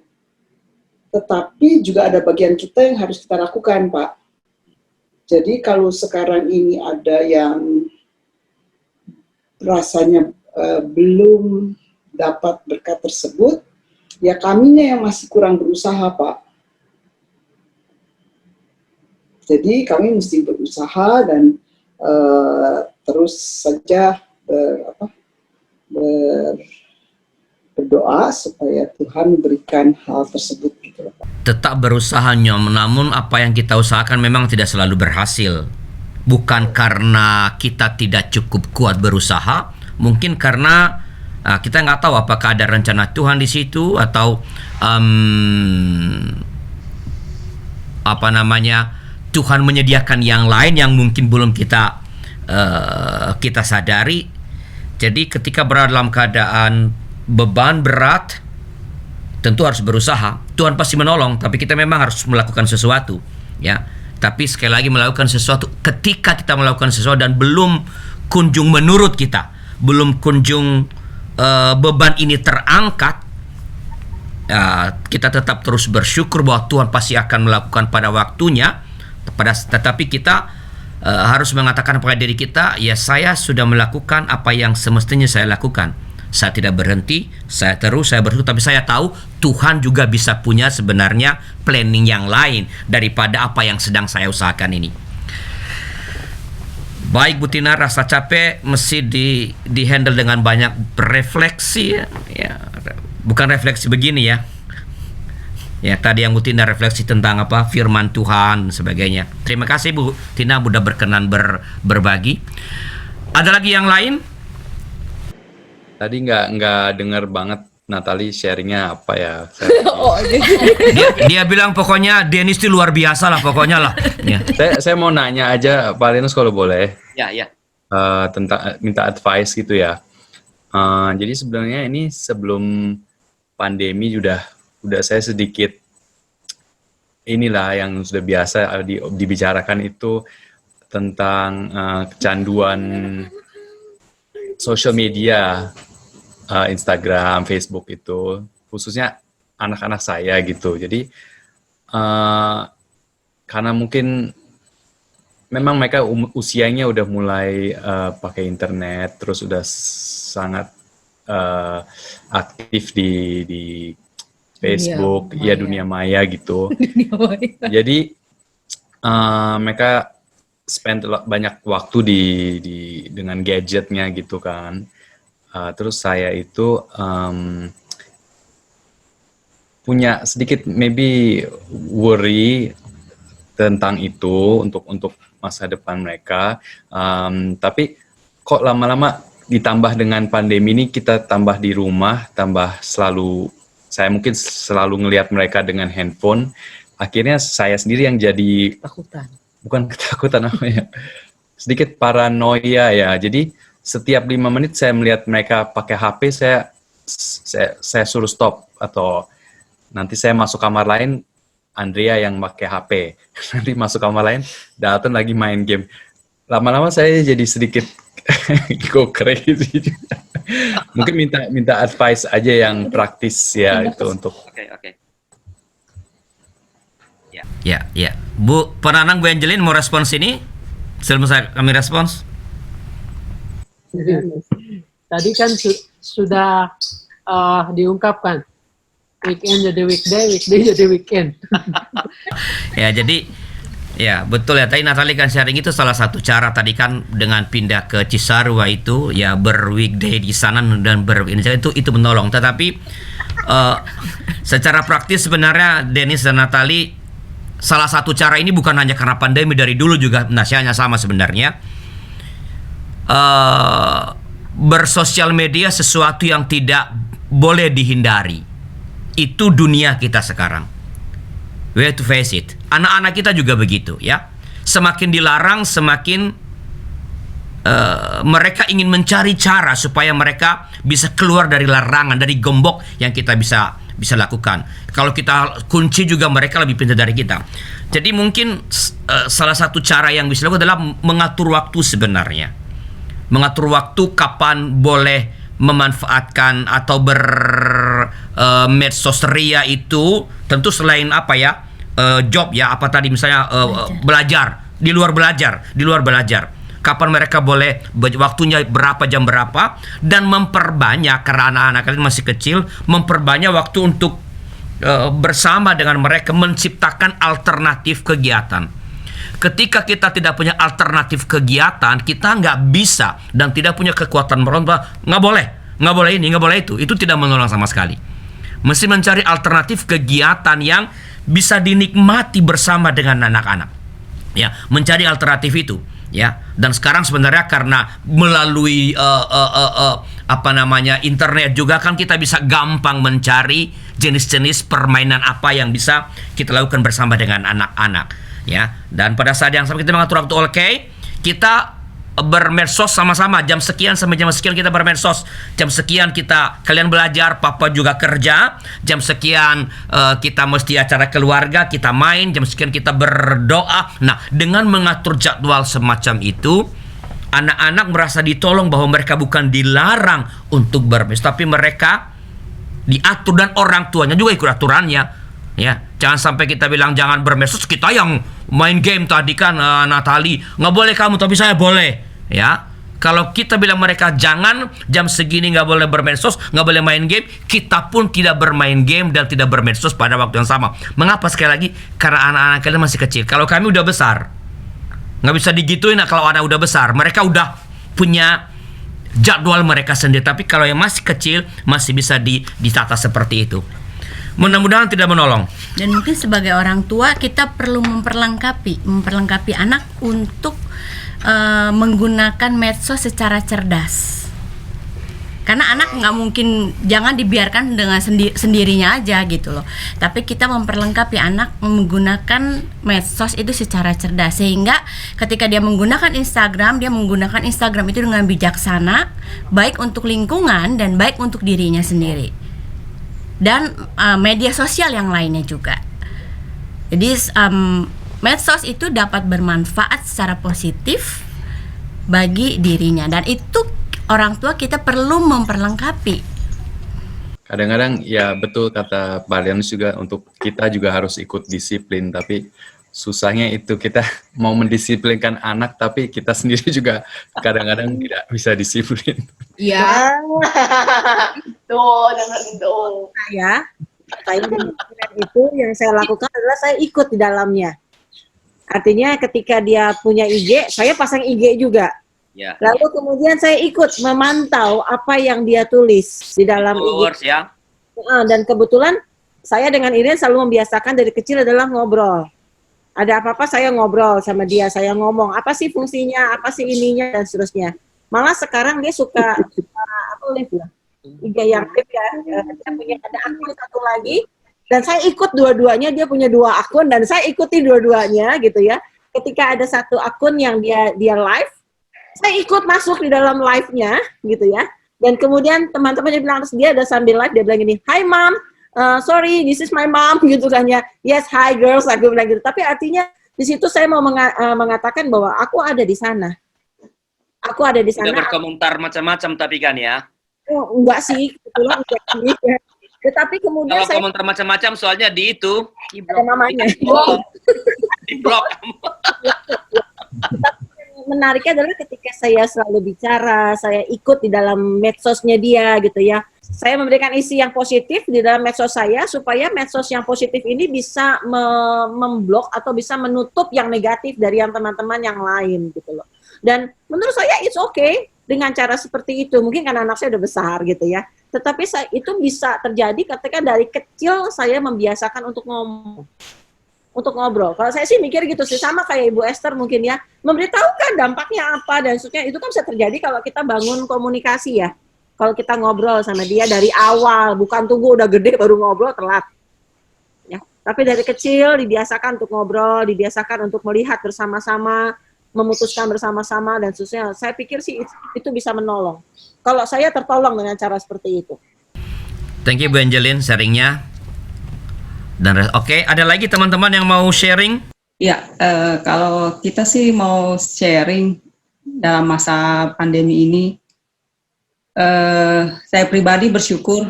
tetapi juga ada bagian kita yang harus kita lakukan Pak. Jadi kalau sekarang ini ada yang rasanya belum dapat berkat tersebut, ya kaminya yang masih kurang berusaha Pak. Jadi kami mesti berusaha dan terus saja berdoa supaya Tuhan berikan hal tersebut gitu Pak. Tetap berusaha Nyom, namun apa yang kita usahakan memang tidak selalu berhasil. Bukan karena kita tidak cukup kuat berusaha, mungkin karena kita nggak tahu apakah ada rencana Tuhan di situ, atau Tuhan menyediakan yang lain yang mungkin belum kita sadari. Jadi ketika berada dalam keadaan beban berat, tentu harus berusaha. Tuhan pasti menolong, tapi kita memang harus melakukan sesuatu, ya. Tapi sekali lagi, melakukan sesuatu, ketika kita melakukan sesuatu dan belum kunjung menurut kita, belum kunjung beban ini terangkat, kita tetap terus bersyukur bahwa Tuhan pasti akan melakukan pada waktunya. Tetapi kita harus mengatakan pada diri kita, ya saya sudah melakukan apa yang semestinya saya lakukan. Saya tidak berhenti, saya bersyukur, tapi saya tahu Tuhan juga bisa punya sebenarnya planning yang lain daripada apa yang sedang saya usahakan ini. Baik Bu Tina, rasa capek mesti di-handle dengan banyak refleksi ya. Bukan refleksi begini ya. Ya, tadi yang Bu Tina refleksi tentang firman Tuhan dan sebagainya. Terima kasih Bu Tina sudah berkenan berbagi. Ada lagi yang lain? Tadi nggak dengar banget Natali sharingnya apa ya. Dia bilang pokoknya Dennis itu luar biasa lah pokoknya lah. Ya. Saya mau nanya aja Pak Linus kalau boleh. Ya. Tentang minta advice gitu ya. Jadi sebenarnya ini sebelum pandemi udah saya sedikit inilah yang sudah biasa dibicarakan itu tentang kecanduan sosial media, Instagram, Facebook itu, khususnya anak-anak saya gitu. Jadi karena mungkin memang mereka usianya udah mulai pakai internet, terus udah sangat aktif di Facebook, dunia maya gitu. Jadi mereka spend banyak waktu dengan gadgetnya gitu kan. Terus saya itu punya sedikit maybe worry tentang itu untuk masa depan mereka. Tapi kok lama-lama ditambah dengan pandemi ini, kita tambah di rumah, saya mungkin selalu ngelihat mereka dengan handphone. Akhirnya saya sendiri yang jadi bukan ketakutan namanya, sedikit paranoia ya. Jadi setiap 5 menit saya melihat mereka pakai HP, saya suruh stop, atau nanti saya masuk kamar lain, Andrea yang pakai HP. Nanti masuk kamar lain, Dalton lagi main game. Lama-lama saya jadi sedikit go crazy juga. Mungkin minta advice aja yang praktis ya itu untuk. Oke. Ya. Bu Penanang, Bu Angelin mau respons ini? Sebelum kami respons. Tadi kan sudah diungkapkan. Weekend jadi weekday, weekday jadi weekend. Ya, jadi ya betul ya, tadi Natali kan sharing itu salah satu cara tadi kan dengan pindah ke Cisarua itu ya, berweekday di sana dan itu menolong. Tetapi secara praktis sebenarnya Dennis dan Natali, salah satu cara ini bukan hanya karena pandemi, dari dulu juga nasihatnya sama sebenarnya. Bersosial media sesuatu yang tidak boleh dihindari. Itu dunia kita sekarang. We have to face it. Anak-anak kita juga begitu ya. Semakin dilarang, semakin mereka ingin mencari cara supaya mereka bisa keluar dari larangan, dari gembok yang kita bisa lakukan. Kalau kita kunci juga mereka lebih pintar dari kita. Jadi mungkin salah satu cara yang bisa dilakukan adalah mengatur waktu sebenarnya. Mengatur waktu kapan boleh memanfaatkan atau medsos ria itu, tentu selain job ya, apa tadi misalnya belajar, di luar belajar. Kapan mereka boleh, waktunya berapa, jam berapa, dan memperbanyak, karena anak-anak kalian masih kecil, memperbanyak waktu untuk bersama dengan mereka, menciptakan alternatif kegiatan. Ketika kita tidak punya alternatif kegiatan, kita nggak bisa dan tidak punya kekuatan meronta, nggak boleh ini, nggak boleh itu tidak menolong sama sekali. Mesti mencari alternatif kegiatan yang bisa dinikmati bersama dengan anak-anak. Ya, mencari alternatif itu. Ya, dan sekarang sebenarnya karena melalui internet juga kan kita bisa gampang mencari jenis-jenis permainan apa yang bisa kita lakukan bersama dengan anak-anak. Ya, dan pada saat yang sama kita mengatur waktu, kita bermedsos sama-sama, jam sekian sampai jam sekian kita bermedsos, jam sekian kalian belajar, papa juga kerja, jam sekian kita mesti acara keluarga, kita main, jam sekian kita berdoa. Nah, dengan mengatur jadwal semacam itu, anak-anak merasa ditolong bahwa mereka bukan dilarang untuk bermedsos, tapi mereka diatur dan orang tuanya juga ikut aturannya. Ya, jangan sampai kita bilang jangan bermedsos, kita yang main game tadi kan, Natali, nggak boleh kamu tapi saya boleh. Ya, kalau kita bilang mereka jangan, jam segini nggak boleh bermedsos, nggak boleh main game, kita pun tidak bermain game dan tidak bermedsos pada waktu yang sama. Mengapa? Sekali lagi, karena anak-anak kalian masih kecil. Kalau kami udah besar, nggak bisa digituin. Kalau anak udah besar, mereka udah punya jadwal mereka sendiri. Tapi kalau yang masih kecil, masih bisa ditata seperti itu. Mudah-mudahan tidak menolong. Dan mungkin sebagai orang tua kita perlu memperlengkapi anak untuk menggunakan medsos secara cerdas. Karena anak nggak mungkin, jangan dibiarkan dengan sendirinya aja gitu loh. Tapi kita memperlengkapi anak menggunakan medsos itu secara cerdas, sehingga ketika dia menggunakan Instagram itu dengan bijaksana, baik untuk lingkungan dan baik untuk dirinya sendiri. Dan media sosial yang lainnya juga. Jadi medsos itu dapat bermanfaat secara positif bagi dirinya, dan itu orang tua kita perlu memperlengkapi. kadang-kadang ya betul kata Pak Leonus juga, untuk kita juga harus ikut disiplin, tapi susahnya itu kita mau mendisiplinkan anak tapi kita sendiri juga kadang-kadang tidak bisa disiplin. Iya. Tuh, saya dengan itu yang saya lakukan adalah saya ikut di dalamnya. Artinya ketika dia punya IG, saya pasang IG juga. Ya. Lalu kemudian saya ikut memantau apa yang dia tulis di dalam IG. Ya. Dan kebetulan saya dengan Irin selalu membiasakan dari kecil adalah ngobrol. Ada apa-apa saya ngobrol sama dia, saya ngomong apa sih fungsinya, apa sih ininya dan seterusnya. Malah sekarang dia suka live ya. IG yang live ya. Dia punya ada akun satu lagi dan saya ikut dua-duanya, dia punya 2 akun dan saya ikuti dua-duanya gitu ya. Ketika ada satu akun yang dia live, saya ikut masuk di dalam live-nya gitu ya. Dan kemudian teman-temannya bilang, terus dia ada sambil live, dia bilang gini, "Hi mom, sorry, this is my mom," gitu kan ya. "Yes, hi girls," aku bilang gitu. Tapi artinya di situ saya mau mengatakan bahwa aku ada di sana. Aku ada di sana. Udah berkomentar macam-macam tapi kan ya. Oh, enggak sih, kebetulan enggak gitu ya. Tetapi kemudian Kalau saya komentar macam-macam soalnya di itu ada mamanya. di blog. Menariknya adalah ketika saya selalu bicara, saya ikut di dalam medsosnya dia gitu ya. Saya memberikan isi yang positif di dalam medsos saya supaya medsos yang positif ini bisa memblok atau bisa menutup yang negatif dari yang teman-teman yang lain gitu loh. Dan menurut saya it's okay dengan cara seperti itu. Mungkin karena anak saya udah besar gitu ya. Tetapi itu bisa terjadi ketika dari kecil saya membiasakan untuk ngomong. Untuk ngobrol. Kalau saya sih mikir gitu sih, sama kayak Ibu Esther mungkin ya, memberitahukan dampaknya apa dan sebagainya. Itu kan bisa terjadi kalau kita bangun komunikasi ya. Kalau kita ngobrol sama dia dari awal, bukan tunggu udah gede baru ngobrol, telat. Ya. Tapi dari kecil dibiasakan untuk ngobrol, dibiasakan untuk melihat bersama-sama, memutuskan bersama-sama dan sebagainya. Saya pikir sih itu bisa menolong. Kalau saya tertolong dengan cara seperti itu. Thank you Bu Angelin sharingnya. Dan oke, ada lagi teman-teman yang mau sharing? Ya, kalau kita sih mau sharing dalam masa pandemi ini, saya pribadi bersyukur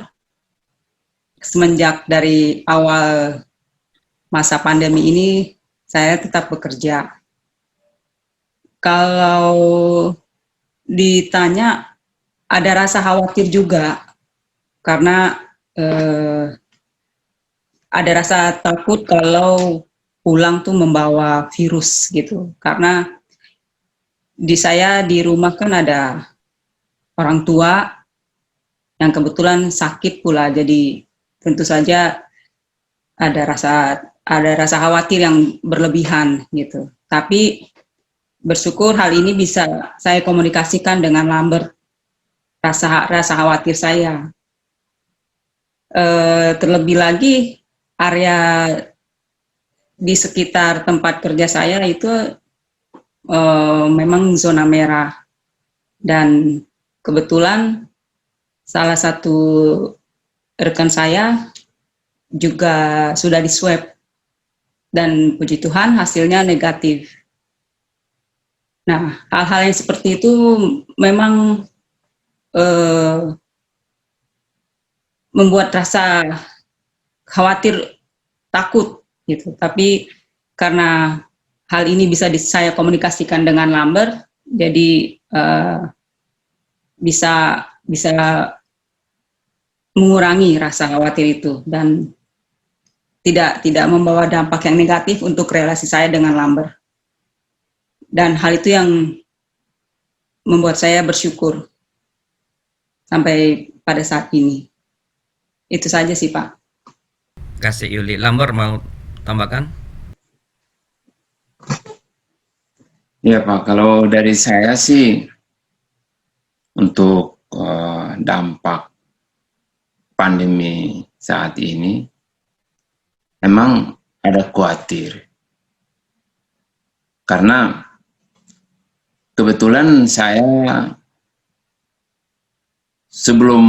semenjak dari awal masa pandemi ini saya tetap bekerja. Kalau ditanya, ada rasa khawatir juga karena ada rasa takut kalau pulang tuh membawa virus gitu. Karena saya di rumah kan ada orang tua yang kebetulan sakit pula, jadi tentu saja ada rasa khawatir yang berlebihan gitu. Tapi bersyukur hal ini bisa saya komunikasikan dengan Lambert, rasa khawatir saya. Terlebih lagi area di sekitar tempat kerja saya itu memang zona merah, dan kebetulan salah satu rekan saya juga sudah di swab dan puji Tuhan hasilnya negatif. Nah, hal-hal yang seperti itu memang membuat rasa khawatir, takut gitu. Tapi karena hal ini bisa saya komunikasikan dengan Lambert, jadi bisa mengurangi rasa khawatir itu dan tidak membawa dampak yang negatif untuk relasi saya dengan Lambert. Dan hal itu yang membuat saya bersyukur sampai pada saat ini. Itu saja sih Pak. Kasih Yuli. Lambert mau tambahkan? Ya Pak, kalau dari saya sih untuk dampak pandemi saat ini memang ada khawatir. Karena kebetulan saya sebelum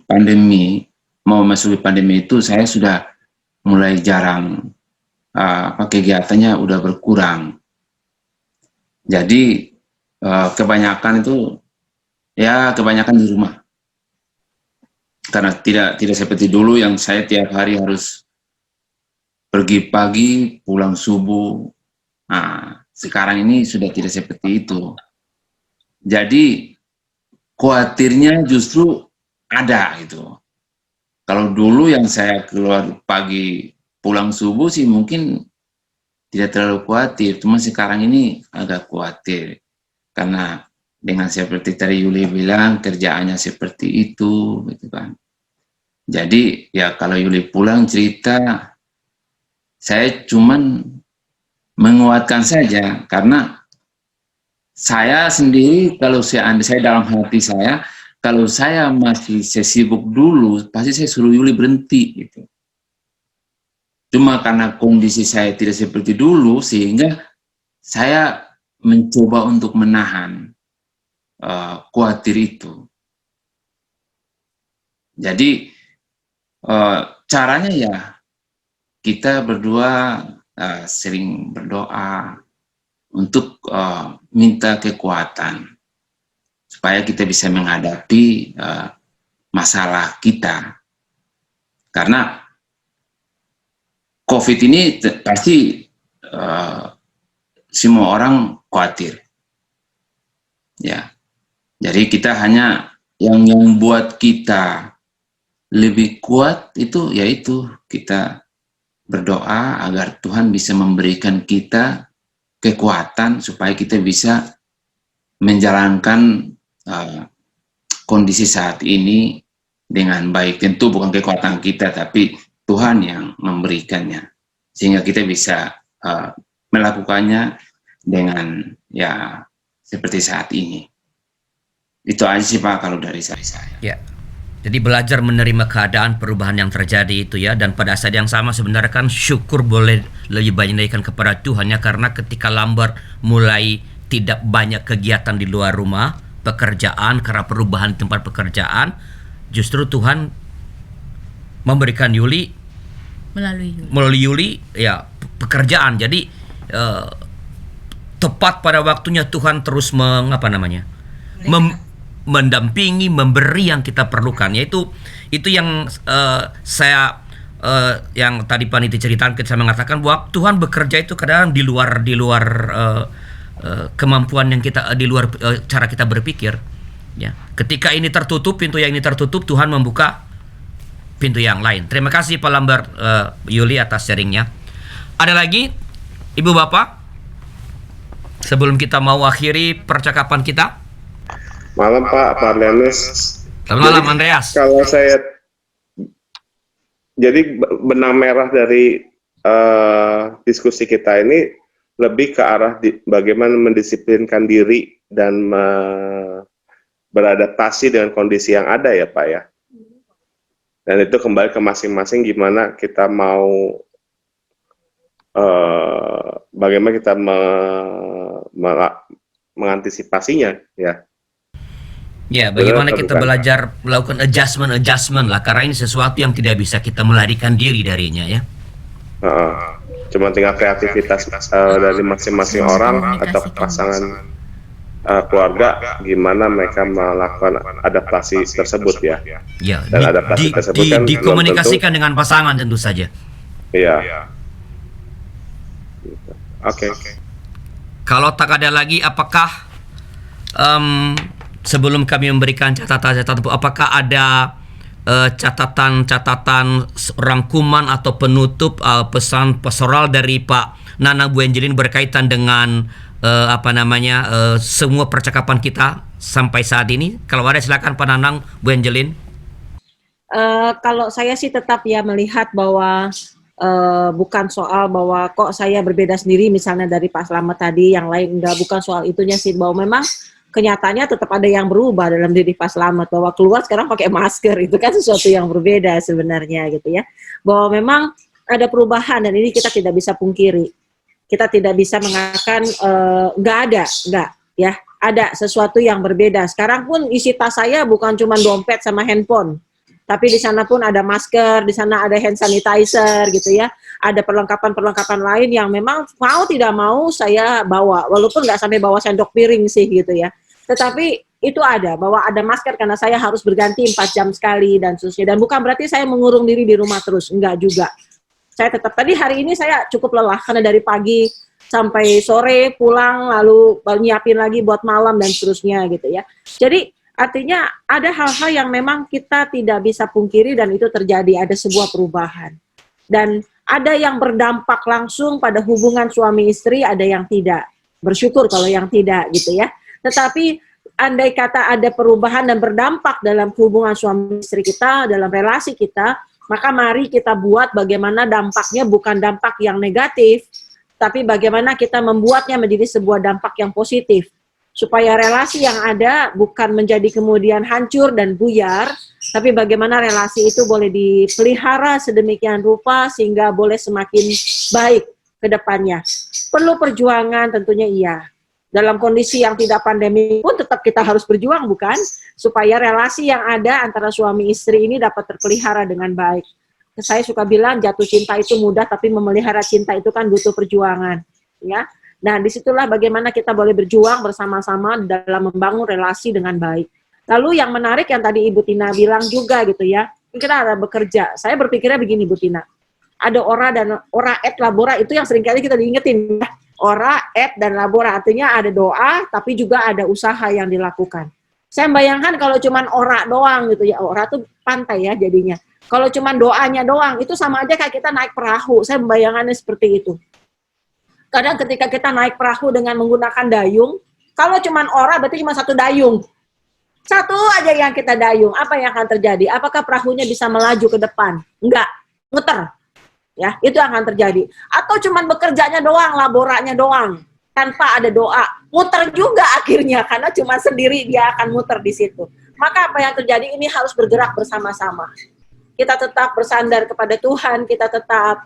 pandemi, mau masuk pandemi itu saya sudah mulai jarang, kegiatannya udah berkurang. Jadi kebanyakan itu, ya kebanyakan di rumah. Karena tidak seperti dulu yang saya tiap hari harus pergi pagi, pulang subuh. Nah, sekarang ini sudah tidak seperti itu. Jadi khawatirnya justru ada gitu. Kalau dulu yang saya keluar pagi, pulang subuh sih mungkin tidak terlalu khawatir. Cuma sekarang ini agak khawatir. Karena dengan seperti tadi Yuli bilang, kerjaannya seperti itu, gitu kan. Jadi ya kalau Yuli pulang cerita, saya cuman menguatkan saja, karena saya sendiri kalau saya dalam hati saya, kalau saya masih sibuk dulu, pasti saya suruh Yuli berhenti gitu. Cuma karena kondisi saya tidak seperti dulu, sehingga saya mencoba untuk menahan khawatir itu. Jadi caranya ya kita berdua sering berdoa untuk minta kekuatan supaya kita bisa menghadapi masalah kita. Karena COVID ini pasti semua orang khawatir. Ya. Jadi kita hanya yang buat kita lebih kuat itu yaitu kita berdoa agar Tuhan bisa memberikan kita kekuatan supaya kita bisa menjalankan kondisi saat ini dengan baik. Tentu bukan kekuatan kita, tapi Tuhan yang memberikannya, sehingga kita bisa melakukannya dengan ya seperti saat ini. Itu aja sih Pak kalau dari saya. Ya. Jadi belajar menerima keadaan perubahan yang terjadi itu ya, dan pada saat yang sama sebenarnya kan syukur boleh lebih banyak dinaikkan kepada Tuhan ya, karena ketika Lambert mulai tidak banyak kegiatan di luar rumah, pekerjaan karena perubahan tempat pekerjaan, justru Tuhan memberikan Yuli melalui Yuli ya pekerjaan. Jadi tepat pada waktunya Tuhan terus mendampingi, memberi yang kita perlukan. Yaitu itu yang saya yang tadi panitia ceritakan, saya mengatakan bahwa Tuhan bekerja itu kadang di luar kemampuan yang kita, di luar cara kita berpikir. Ya, ketika ini tertutup, pintu yang ini tertutup, Tuhan membuka pintu yang lain. Terima kasih Pak Lambert, Yuli atas sharingnya. Ada lagi Ibu Bapak sebelum kita mau akhiri percakapan kita? Malam Pak Lenis. Selamat malam Andreas. Kalau saya jadi benang merah dari diskusi kita ini lebih ke arah bagaimana mendisiplinkan diri dan beradaptasi dengan kondisi yang ada ya Pak ya. Dan itu kembali ke masing-masing gimana kita mau bagaimana kita mengantisipasinya ya. Ya, bagaimana kita belajar melakukan adjustment lah, karena ini sesuatu yang tidak bisa kita melarikan diri darinya ya. Cuma tinggal kreativitas dari masing-masing orang atau pasangan keluarga, gimana mereka melakukan adaptasi tersebut ya. Ya, dan adaptasi tersebut kan dikomunikasikan dengan pasangan tentu saja. Iya. Oke. Kalau tak ada lagi, apakah sebelum kami memberikan catatan-catatan, apakah ada catatan-catatan rangkuman atau penutup pesan pastoral dari Pak Nanang Bu Angelin berkaitan dengan semua percakapan kita sampai saat ini? Kalau ada silakan Pak Nanang Bu Angelin. Kalau saya sih tetap ya melihat bahwa bukan soal bahwa kok saya berbeda sendiri misalnya dari Pak Slamet tadi, yang lain enggak, bukan soal itunya sih, bahwa memang kenyataannya tetap ada yang berubah dalam diri Pak Slamet, bahwa keluar sekarang pakai masker, itu kan sesuatu yang berbeda sebenarnya gitu ya, bahwa memang ada perubahan dan ini kita tidak bisa pungkiri, kita tidak bisa mengatakan enggak ya, ada sesuatu yang berbeda. Sekarang pun isi tas saya bukan cuma dompet sama handphone, tapi di sana pun ada masker, di sana ada hand sanitizer gitu ya, ada perlengkapan-perlengkapan lain yang memang mau tidak mau saya bawa, walaupun nggak sampai bawa sendok piring sih gitu ya. Tetapi itu ada, bahwa ada masker karena saya harus berganti 4 jam sekali dan seterusnya. Dan bukan berarti saya mengurung diri di rumah terus, enggak juga. Saya tetap, tadi hari ini saya cukup lelah karena dari pagi sampai sore pulang, lalu nyiapin lagi buat malam dan seterusnya gitu ya. Jadi artinya ada hal-hal yang memang kita tidak bisa pungkiri dan itu terjadi, ada sebuah perubahan. Dan ada yang berdampak langsung pada hubungan suami istri, ada yang tidak. Bersyukur kalau yang tidak gitu ya. Tetapi andai kata ada perubahan dan berdampak dalam hubungan suami istri kita, dalam relasi kita, maka mari kita buat bagaimana dampaknya bukan dampak yang negatif, tapi bagaimana kita membuatnya menjadi sebuah dampak yang positif. Supaya relasi yang ada bukan menjadi kemudian hancur dan buyar, tapi bagaimana relasi itu boleh dipelihara sedemikian rupa sehingga boleh semakin baik ke depannya. Perlu perjuangan tentunya iya. Dalam kondisi yang tidak pandemi pun tetap kita harus berjuang, bukan? Supaya relasi yang ada antara suami istri ini dapat terpelihara dengan baik. Saya suka bilang jatuh cinta itu mudah, tapi memelihara cinta itu kan butuh perjuangan. Ya. Nah, disitulah bagaimana kita boleh berjuang bersama-sama dalam membangun relasi dengan baik. Lalu yang menarik yang tadi Ibu Tina bilang juga gitu ya, kita ada bekerja. Saya berpikirnya begini Bu Tina, ada ora dan ora et labora itu yang seringkali kita diingetin ya. Ora et dan labora artinya ada doa tapi juga ada usaha yang dilakukan. Saya bayangkan kalau cuman ora doang gitu ya, ora tuh pantai ya jadinya. Kalau cuman doanya doang itu sama aja kayak kita naik perahu. Saya membayangkannya seperti itu. Kadang ketika kita naik perahu dengan menggunakan dayung, kalau cuman ora berarti cuma satu dayung. Satu aja yang kita dayung, apa yang akan terjadi? Apakah perahunya bisa melaju ke depan? Enggak, muter. Ya, itu akan terjadi. Atau cuman bekerjanya doang, laboranya doang, tanpa ada doa, muter juga akhirnya karena cuma sendiri dia akan muter di situ. Maka apa yang terjadi ini harus bergerak bersama-sama. Kita tetap bersandar kepada Tuhan, kita tetap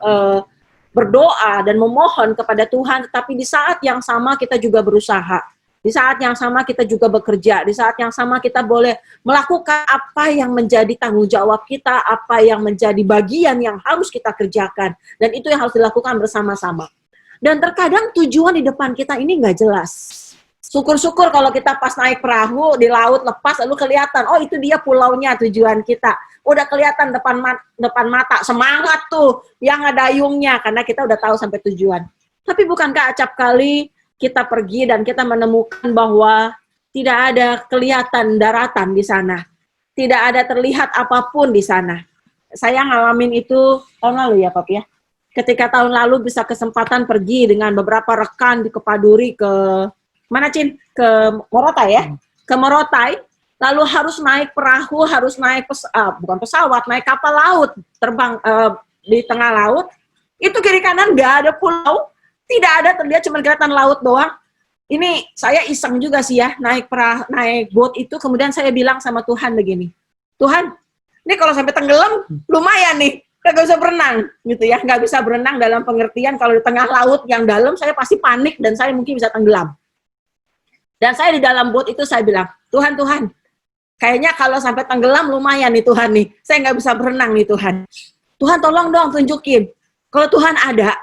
berdoa dan memohon kepada Tuhan, tetapi di saat yang sama kita juga berusaha. Di saat yang sama kita juga bekerja, di saat yang sama kita boleh melakukan apa yang menjadi tanggung jawab kita, apa yang menjadi bagian yang harus kita kerjakan. Dan itu yang harus dilakukan bersama-sama. Dan terkadang tujuan di depan kita ini nggak jelas. Syukur-syukur kalau kita pas naik perahu di laut lepas lalu kelihatan, oh itu dia pulaunya tujuan kita. Udah kelihatan depan mata, semangat tuh yang ada dayungnya karena kita udah tahu sampai tujuan. Tapi bukankah acap kali kita pergi dan kita menemukan bahwa tidak ada kelihatan daratan di sana. Tidak ada terlihat apapun di sana. Saya ngalamin itu tahun lalu ya, Pak ya. Ketika tahun lalu bisa kesempatan pergi dengan beberapa rekan di Kepaduri ke mana, Cin? Ke Morotai ya. Ke Morotai, lalu harus naik perahu, harus naik bukan pesawat, naik kapal laut, terbang di tengah laut. Itu kiri kanan nggak ada pulau. Tidak ada, terlihat cuma kelihatan laut doang. Ini saya iseng juga sih ya, naik boat itu, kemudian saya bilang sama Tuhan begini, Tuhan, ini kalau sampai tenggelam, lumayan nih, nggak bisa berenang, gitu ya, nggak bisa berenang dalam pengertian kalau di tengah laut yang dalam, saya pasti panik dan saya mungkin bisa tenggelam. Dan saya di dalam boat itu saya bilang, Tuhan, kayaknya kalau sampai tenggelam lumayan nih Tuhan nih, saya nggak bisa berenang nih Tuhan. Tuhan tolong dong tunjukin, kalau Tuhan ada,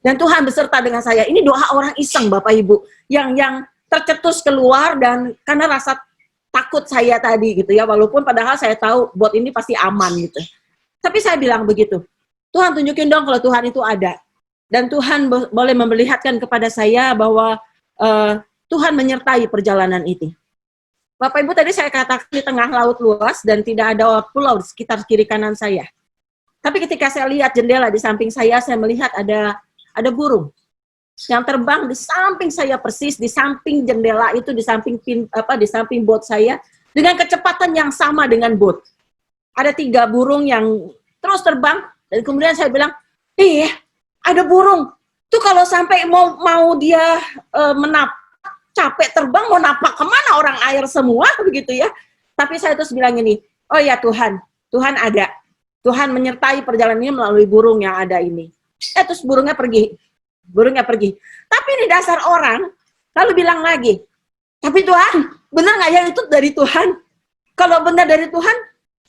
dan Tuhan beserta dengan saya. Ini doa orang iseng Bapak Ibu yang tercetus keluar dan karena rasa takut saya tadi gitu ya. Walaupun padahal saya tahu bot ini pasti aman gitu. Tapi saya bilang begitu. Tuhan tunjukin dong kalau Tuhan itu ada. Dan Tuhan boleh memperlihatkan kepada saya bahwa Tuhan menyertai perjalanan itu. Bapak Ibu tadi saya katakan di tengah laut luas dan tidak ada pulau di sekitar kiri kanan saya. Tapi ketika saya lihat jendela di samping saya melihat ada burung yang terbang di samping saya persis, di samping jendela itu, di samping boat saya, dengan kecepatan yang sama dengan boat. Ada 3 burung yang terus terbang, dan kemudian saya bilang, ada burung. Tuh kalau sampai mau dia capek terbang, mau napak kemana orang air semua, begitu ya. Tapi saya terus bilang ini, oh ya Tuhan ada. Tuhan menyertai perjalanan ini melalui burung yang ada ini. Terus burungnya pergi. Tapi di dasar orang lalu bilang lagi, tapi Tuhan, benar nggak ya itu dari Tuhan? Kalau benar dari Tuhan,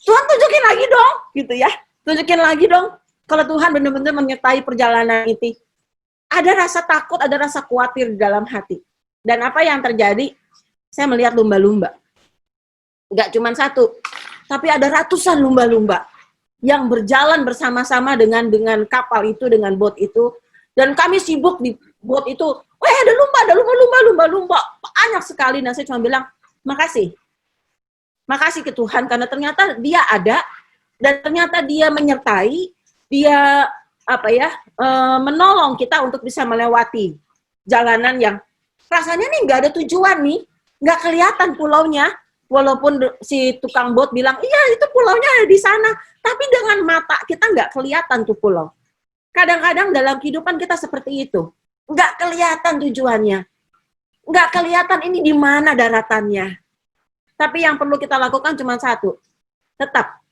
Tuhan tunjukin lagi dong, gitu ya. Tunjukin lagi dong. Kalau Tuhan benar-benar menyertai perjalanan itu. Ada rasa takut, ada rasa khawatir di dalam hati. Dan apa yang terjadi? Saya melihat lumba-lumba. nggak cuma satu, tapi ada ratusan lumba-lumba yang berjalan bersama-sama dengan kapal itu, dengan bot itu, dan kami sibuk di bot itu. Wah, ada lumba, banyak sekali. Nah, saya cuma bilang makasih ke Tuhan karena ternyata Dia ada dan ternyata Dia menyertai, Dia menolong kita untuk bisa melewati jalanan yang rasanya nih nggak ada tujuan nih, nggak kelihatan pulaunya. Walaupun si tukang bot bilang, iya itu pulaunya ada di sana, tapi dengan mata kita nggak kelihatan tuh pulau. Kadang-kadang dalam kehidupan kita seperti itu, nggak kelihatan tujuannya, nggak kelihatan ini di mana daratannya. Tapi yang perlu kita lakukan cuma satu, tetap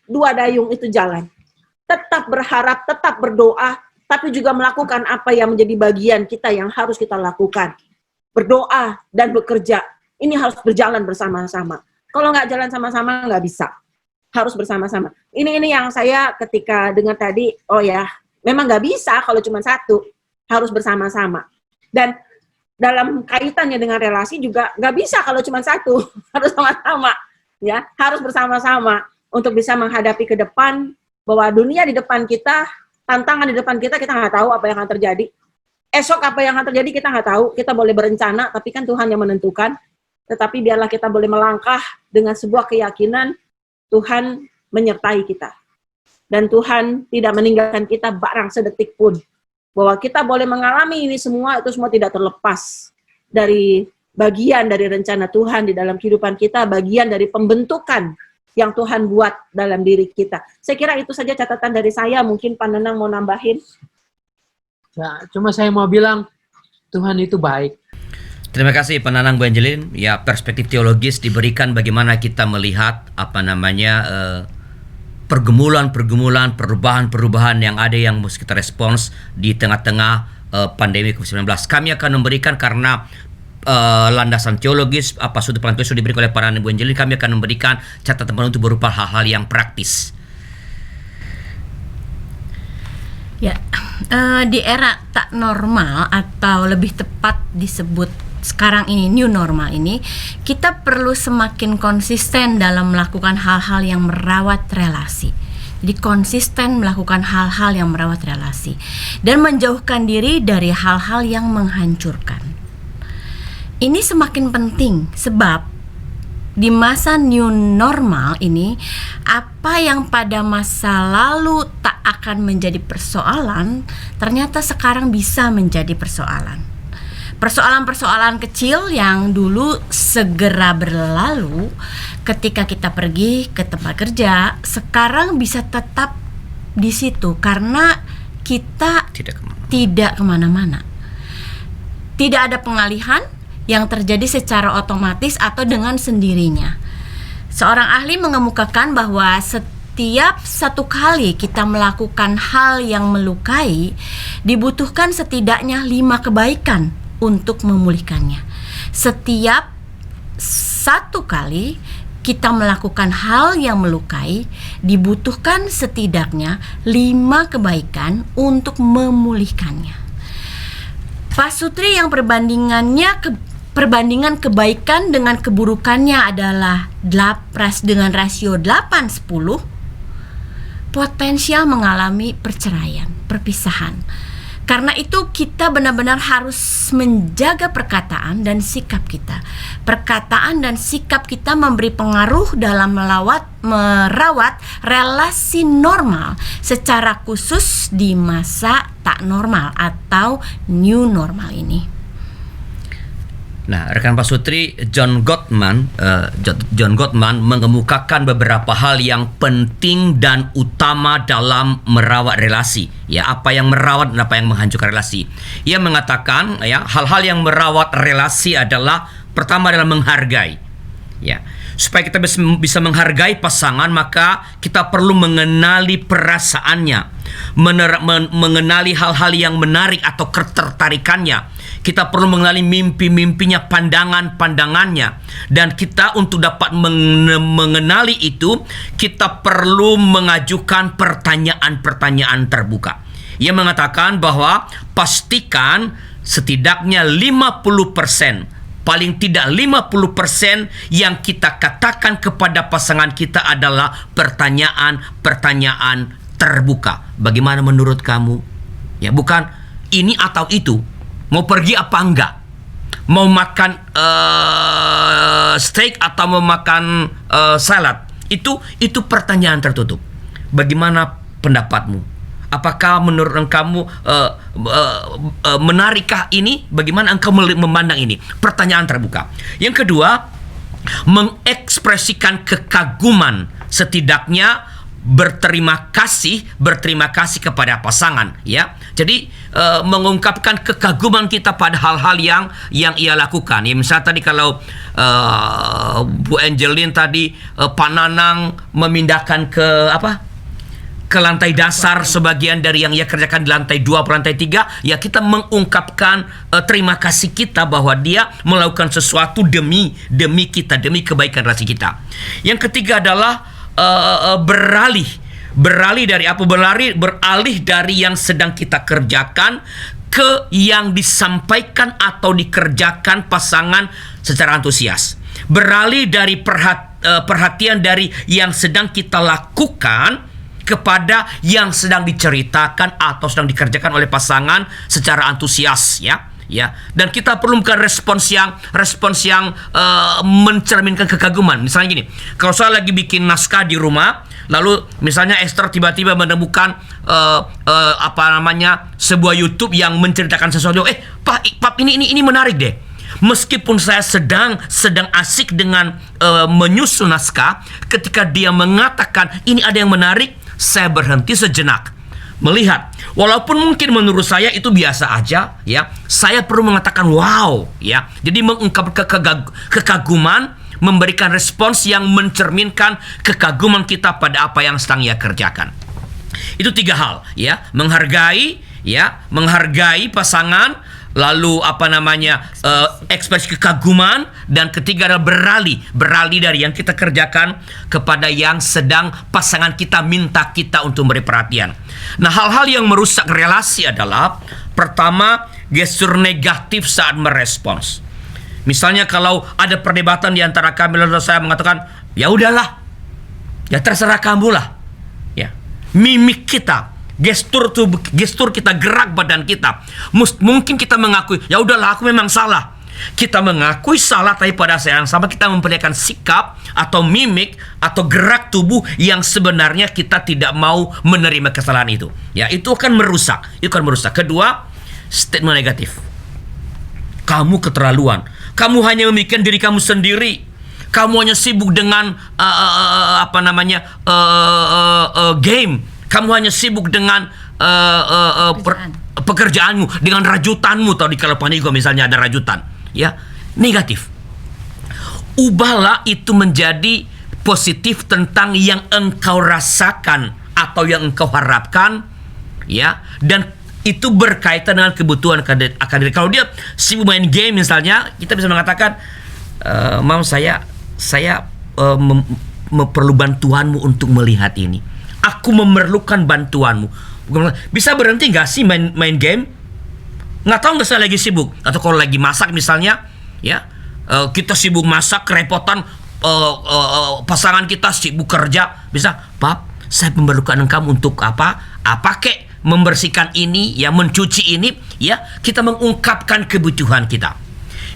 2 dayung itu jalan, tetap berharap, tetap berdoa, tapi juga melakukan apa yang menjadi bagian kita yang harus kita lakukan. Berdoa dan bekerja. Ini harus berjalan bersama-sama. Kalau nggak jalan sama-sama, nggak bisa. Harus bersama-sama. Ini yang saya ketika dengar tadi, oh ya, memang nggak bisa kalau cuma satu. Harus bersama-sama. Dan dalam kaitannya dengan relasi juga nggak bisa kalau cuma satu. Harus sama-sama. Ya, harus bersama-sama untuk bisa menghadapi ke depan, bahwa dunia di depan kita, tantangan di depan kita nggak tahu apa yang akan terjadi. Esok apa yang akan terjadi kita nggak tahu. Kita boleh berencana, tapi kan Tuhan yang menentukan. Tetapi biarlah kita boleh melangkah dengan sebuah keyakinan Tuhan menyertai kita. Dan Tuhan tidak meninggalkan kita barang sedetik pun. Bahwa kita boleh mengalami ini semua, itu semua tidak terlepas dari bagian dari rencana Tuhan di dalam kehidupan kita, bagian dari pembentukan yang Tuhan buat dalam diri kita. Saya kira itu saja catatan dari saya, mungkin Pak Nenang mau nambahin. Ya, cuma saya mau bilang, Tuhan itu baik. Terima kasih Penanang Bu Angelin. Ya, perspektif teologis diberikan bagaimana kita melihat pergumulan-pergumulan, perubahan-perubahan yang ada yang mesti kita respons di tengah-tengah pandemi COVID-19. Kami akan memberikan karena landasan teologis sudut pandang sudah diberikan oleh Penanang Bu Angelin, kami akan memberikan catatan untuk berupa hal-hal yang praktis. Ya, di era tak normal atau lebih tepat disebut sekarang ini new normal ini, kita perlu semakin konsisten dalam melakukan hal-hal yang merawat relasi. Jadi konsisten melakukan hal-hal yang merawat relasi dan menjauhkan diri dari hal-hal yang menghancurkan. Ini semakin penting sebab di masa new normal ini, apa yang pada masa lalu tak akan menjadi persoalan, ternyata sekarang bisa menjadi persoalan. Persoalan-persoalan kecil yang dulu segera berlalu ketika kita pergi ke tempat kerja, sekarang bisa tetap di situ karena kita tidak kemana-mana. Tidak ada pengalihan yang terjadi secara otomatis atau dengan sendirinya. Seorang ahli mengemukakan bahwa setiap satu kali kita melakukan hal yang melukai, dibutuhkan setidaknya 5 kebaikan untuk memulihkannya. Setiap satu kali kita melakukan hal yang melukai, dibutuhkan setidaknya 5 kebaikan untuk memulihkannya. Pak Sutri yang perbandingan kebaikan dengan keburukannya adalah dengan rasio 8-10, potensial mengalami perpisahan. Karena itu kita benar-benar harus menjaga perkataan dan sikap kita. Perkataan dan sikap kita memberi pengaruh dalam merawat relasi normal, secara khusus di masa tak normal atau new normal ini. Nah, rekan Pak Sutri, John Gottman mengemukakan beberapa hal yang penting dan utama dalam merawat relasi. Ya, apa yang merawat dan apa yang menghancurkan relasi. Ia mengatakan, ya, hal-hal yang merawat relasi adalah pertama adalah menghargai. Ya, supaya kita bisa menghargai pasangan, maka kita perlu mengenali perasaannya, mengenali hal-hal yang menarik atau ketertarikannya. Kita perlu mengenali mimpi-mimpinya, pandangan-pandangannya. Dan kita untuk dapat mengenali itu, kita perlu mengajukan pertanyaan-pertanyaan terbuka. Ia mengatakan bahwa pastikan setidaknya 50% paling tidak 50% yang kita katakan kepada pasangan kita adalah pertanyaan-pertanyaan terbuka. Bagaimana menurut kamu? Ya, bukan ini atau itu. Mau pergi apa enggak? Mau makan steak atau mau makan salad? Itu pertanyaan tertutup. Bagaimana pendapatmu? Apakah menurut kamu menarikkah ini? Bagaimana engkau memandang ini? Pertanyaan terbuka. Yang kedua, mengekspresikan kekaguman, setidaknya berterima kasih kepada pasangan, ya. Jadi mengungkapkan kekaguman kita pada hal-hal yang ia lakukan. Ya, misalnya tadi kalau Bu Angeline tadi Pak Nanang memindahkan ke lantai dasar sebagian dari yang ia kerjakan di lantai 2 atau lantai 3, ya kita mengungkapkan terima kasih kita bahwa dia melakukan sesuatu demi kita, demi kebaikan relasi kita. Yang ketiga adalah beralih dari yang sedang kita kerjakan ke yang disampaikan atau dikerjakan pasangan secara antusias. Beralih dari perhatian dari yang sedang kita lakukan kepada yang sedang diceritakan atau sedang dikerjakan oleh pasangan secara antusias, ya. Dan kita perlu respons yang mencerminkan kekaguman. Misalnya gini, kalau saya lagi bikin naskah di rumah, lalu misalnya Esther tiba-tiba menemukan sebuah YouTube yang menceritakan sesuatu, Pak ini menarik deh. Meskipun saya sedang asik dengan menyusun naskah, ketika dia mengatakan ini ada yang menarik, saya berhenti sejenak melihat. Walaupun mungkin menurut saya itu biasa aja, ya, saya perlu mengatakan wow, ya. Jadi mengungkap kekaguman, memberikan respons yang mencerminkan kekaguman kita pada apa yang sedang ia kerjakan. Itu 3 hal, ya. Menghargai pasangan, lalu ekspresi kekaguman, dan ketiga adalah beralih dari yang kita kerjakan kepada yang sedang pasangan kita minta kita untuk beri perhatian. Nah, hal-hal yang merusak relasi adalah pertama, gestur negatif saat merespons. Misalnya kalau ada perdebatan di antara kami, lalu saya mengatakan, ya udahlah, ya terserah kamu lah, ya. Mimik kita, gestur kita, gerak badan kita, mungkin kita mengakui, ya udahlah, aku memang salah. Kita mengakui salah, tapi pada saat yang sama kita memperlihatkan sikap atau mimik atau gerak tubuh yang sebenarnya kita tidak mau menerima kesalahan itu. Ya, itu akan merusak. Kedua, statement negatif. Kamu keterlaluan. Kamu hanya memikirkan diri kamu sendiri. Kamu hanya sibuk dengan game. Kamu hanya sibuk dengan pekerjaanmu, dengan rajutanmu. Atau di kalau panigo misalnya ada rajutan, ya, negatif. Ubahlah itu menjadi positif tentang yang engkau rasakan atau yang engkau harapkan, ya, dan itu berkaitan dengan kebutuhan akan diri. Kalau dia sibuk main game misalnya, kita bisa mengatakan, Mam, saya perlu bantuanmu untuk melihat ini. Aku memerlukan bantuanmu. Bisa berhenti nggak sih main game? Nggak tahu nggak saya lagi sibuk. Atau kalau lagi masak misalnya, ya, kita sibuk masak, kerepotan, pasangan kita sibuk kerja. Bisa, Pap, saya memerlukan engkau untuk apa kek, membersihkan ini, ya, mencuci ini, ya. Kita mengungkapkan kebutuhan kita.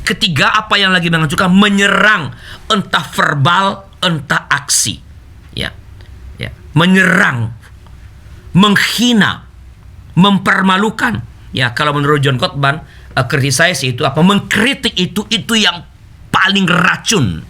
Ketiga, apa yang lagi mengajukan, menyerang, entah verbal, entah aksi, ya. Menyerang, menghina, mempermalukan. Ya, kalau menurut John Gottman, kritisasi itu mengkritik itu yang paling racun.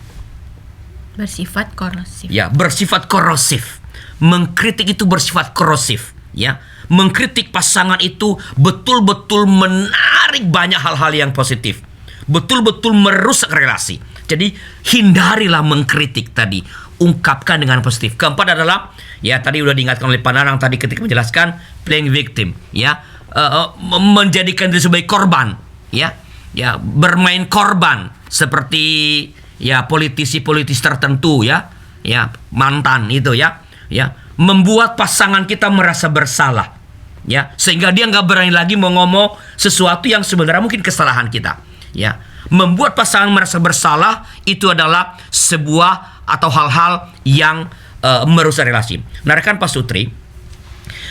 Bersifat korosif. Ya, bersifat korosif. Mengkritik itu bersifat korosif, ya. Mengkritik pasangan itu betul-betul menarik banyak hal-hal yang positif. Betul-betul merusak relasi. Jadi hindarilah mengkritik tadi. Ungkapkan dengan positif. Keempat adalah, ya, tadi udah diingatkan oleh Pak Nanang tadi ketika menjelaskan playing victim, ya, menjadikan diri sebagai korban, ya, bermain korban seperti, ya, politisi-politisi tertentu, ya, mantan itu, ya, membuat pasangan kita merasa bersalah, ya, sehingga dia nggak berani lagi mau ngomong sesuatu yang sebenarnya mungkin kesalahan kita, ya. membuat pasangan merasa bersalah itu adalah sebuah atau hal-hal yang merusak relasi. Nah, rekan pasutri,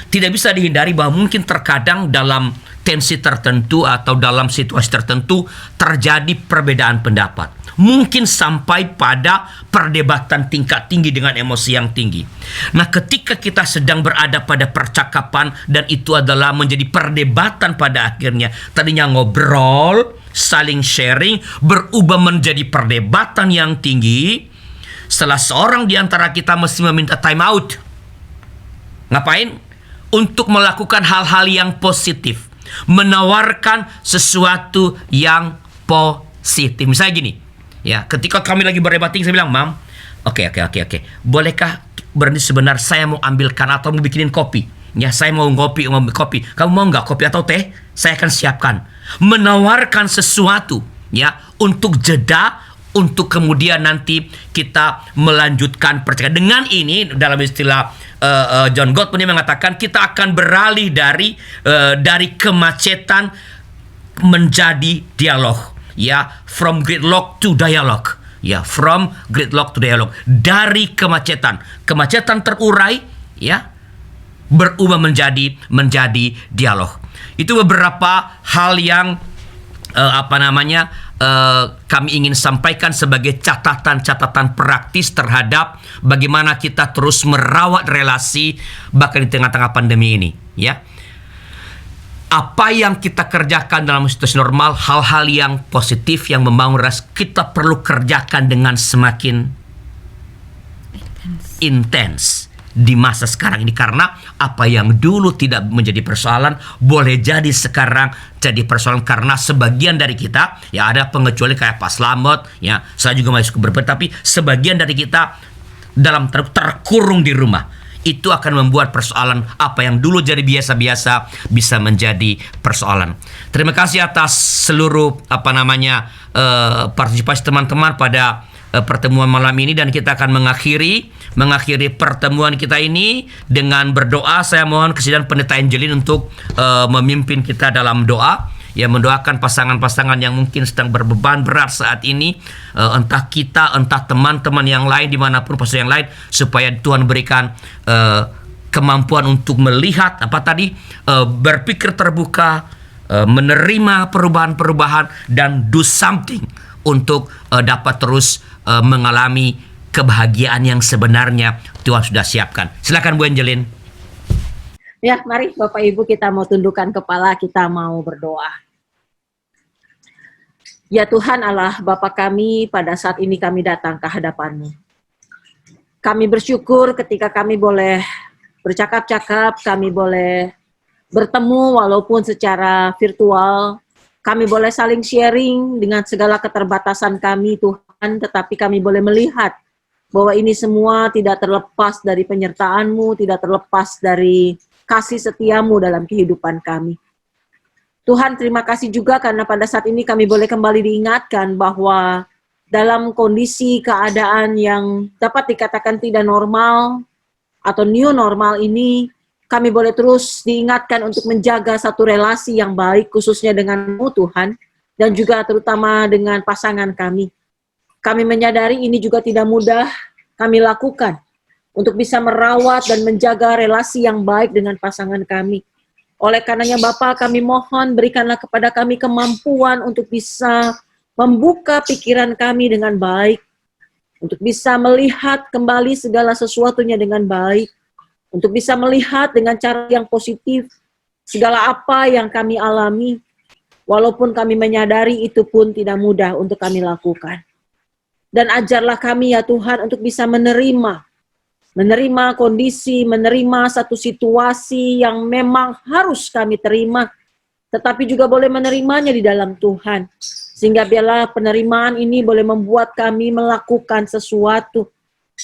tidak bisa dihindari bahwa mungkin terkadang dalam tensi tertentu atau dalam situasi tertentu terjadi perbedaan pendapat. Mungkin sampai pada perdebatan tingkat tinggi dengan emosi yang tinggi. Nah, ketika kita sedang berada pada percakapan dan itu adalah menjadi perdebatan pada akhirnya, tadinya ngobrol, saling sharing, berubah menjadi perdebatan yang tinggi, setelah seorang di antara kita mesti meminta time out. Ngapain? Untuk melakukan hal-hal yang positif, menawarkan sesuatu yang positif. Misalnya gini, ya, ketika kami lagi berdebat tinggi, saya bilang, Mam, oke, bolehkah berhenti sebentar, saya mau ambilkan atau mau bikinin kopi. Ya, saya mau kopi. Kamu mau nggak kopi atau teh? Saya akan siapkan. Menawarkan sesuatu, ya, untuk jeda, untuk kemudian nanti kita melanjutkan percakapan. Dengan ini, dalam istilah John Gottman dia mengatakan kita akan beralih dari kemacetan menjadi dialog, ya, from gridlock to dialogue, ya, from gridlock to dialogue, dari kemacetan terurai, ya, berubah menjadi dialog. Itu beberapa hal yang kami ingin sampaikan sebagai catatan-catatan praktis terhadap bagaimana kita terus merawat relasi bahkan di tengah-tengah pandemi ini, ya. Apa yang kita kerjakan dalam situasi normal, hal-hal yang positif yang membangun relasi, kita perlu kerjakan dengan semakin intens di masa sekarang ini, karena apa yang dulu tidak menjadi persoalan boleh jadi sekarang jadi persoalan karena sebagian dari kita, ya, ada pengecuali kayak Pak Slamet, ya, saya juga masih berbeda, tapi sebagian dari kita dalam terkurung di rumah itu akan membuat persoalan apa yang dulu jadi biasa-biasa bisa menjadi persoalan. Terima kasih atas seluruh partisipasi teman-teman pada pertemuan malam ini, dan kita akan mengakhiri pertemuan kita ini dengan berdoa. Saya mohon kesediaan Pendeta Angelin untuk memimpin kita dalam doa, ya, mendoakan pasangan-pasangan yang mungkin sedang berbeban berat saat ini, entah kita, entah teman-teman yang lain dimanapun pasangan yang lain, supaya Tuhan berikan kemampuan untuk melihat berpikir terbuka, menerima perubahan-perubahan, dan do something untuk dapat terus mengalami kebahagiaan yang sebenarnya Tuhan sudah siapkan. Silakan Bu Angelin. Ya, mari Bapak Ibu kita mau tundukkan kepala, kita mau berdoa. Ya Tuhan Allah Bapa kami, pada saat ini kami datang ke hadapan-Mu. Kami bersyukur ketika kami boleh bercakap-cakap, kami boleh bertemu walaupun secara virtual, kami boleh saling sharing dengan segala keterbatasan kami Tuhan, tetapi kami boleh melihat bahwa ini semua tidak terlepas dari penyertaan-Mu, tidak terlepas dari kasih setia-Mu dalam kehidupan kami. Tuhan, terima kasih juga karena pada saat ini kami boleh kembali diingatkan bahwa dalam kondisi keadaan yang dapat dikatakan tidak normal atau new normal ini, kami boleh terus diingatkan untuk menjaga satu relasi yang baik, khususnya dengan-Mu Tuhan, dan juga terutama dengan pasangan kami. Kami menyadari ini juga tidak mudah kami lakukan untuk bisa merawat dan menjaga relasi yang baik dengan pasangan kami. Oleh karenanya Bapa, kami mohon berikanlah kepada kami kemampuan untuk bisa membuka pikiran kami dengan baik, untuk bisa melihat kembali segala sesuatunya dengan baik, untuk bisa melihat dengan cara yang positif segala apa yang kami alami, walaupun kami menyadari itu pun tidak mudah untuk kami lakukan. Dan ajarlah kami ya Tuhan untuk bisa menerima kondisi, menerima satu situasi yang memang harus kami terima, tetapi juga boleh menerimanya di dalam Tuhan. Sehingga biarlah penerimaan ini boleh membuat kami melakukan sesuatu,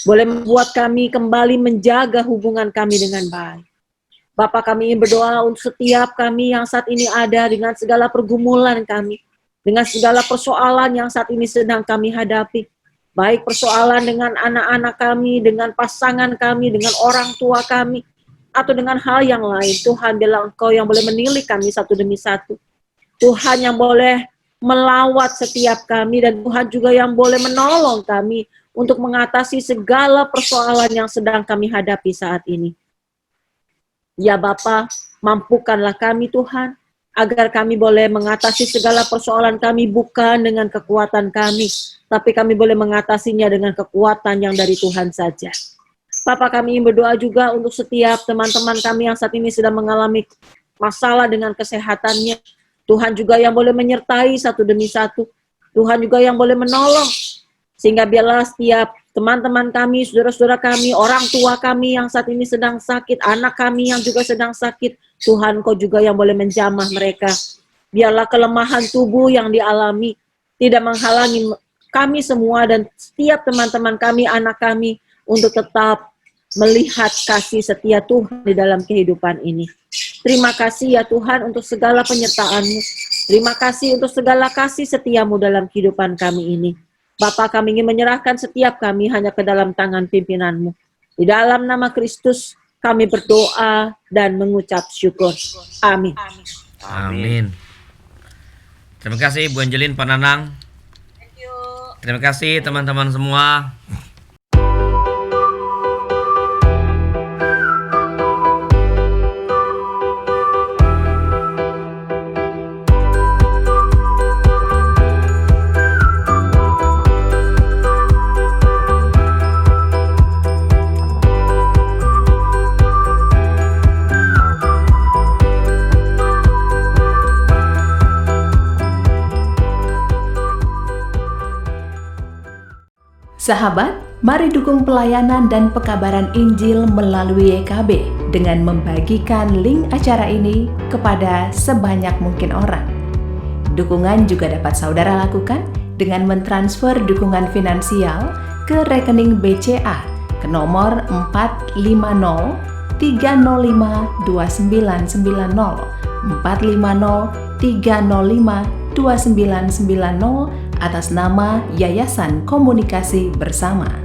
boleh membuat kami kembali menjaga hubungan kami dengan baik. Bapa, kami ingin berdoa untuk setiap kami yang saat ini ada dengan segala pergumulan kami, dengan segala persoalan yang saat ini sedang kami hadapi. Baik persoalan dengan anak-anak kami, dengan pasangan kami, dengan orang tua kami, atau dengan hal yang lain. Tuhan, biarlah Engkau yang boleh menilik kami satu demi satu. Tuhan yang boleh melawat setiap kami, dan Tuhan juga yang boleh menolong kami untuk mengatasi segala persoalan yang sedang kami hadapi saat ini. Ya Bapa, mampukanlah kami Tuhan, agar kami boleh mengatasi segala persoalan kami bukan dengan kekuatan kami, tapi kami boleh mengatasinya dengan kekuatan yang dari Tuhan saja. Bapa, kami berdoa juga untuk setiap teman-teman kami yang saat ini sedang mengalami masalah dengan kesehatannya. Tuhan juga yang boleh menyertai satu demi satu. Tuhan juga yang boleh menolong. Sehingga biarlah setiap teman-teman kami, saudara-saudara kami, orang tua kami yang saat ini sedang sakit, anak kami yang juga sedang sakit, Tuhan Kau juga yang boleh menjamah mereka. Biarlah kelemahan tubuh yang dialami tidak menghalangi kami semua dan setiap teman-teman kami, anak kami, untuk tetap melihat kasih setia Tuhan di dalam kehidupan ini. Terima kasih ya Tuhan untuk segala penyertaan-Mu. Terima kasih untuk segala kasih setia-Mu dalam kehidupan kami ini. Bapa, kami ingin menyerahkan setiap kami hanya ke dalam tangan pimpinan-Mu. Di dalam nama Kristus kami berdoa dan mengucap syukur. Amin. Amin. Terima kasih Bu Angelin, Pak Nanang. Terima kasih teman-teman semua. Sahabat, mari dukung pelayanan dan pekabaran Injil melalui YKB dengan membagikan link acara ini kepada sebanyak mungkin orang. Dukungan juga dapat saudara lakukan dengan mentransfer dukungan finansial ke rekening BCA ke nomor 450-305-2990 atas nama Yayasan Komunikasi Bersama.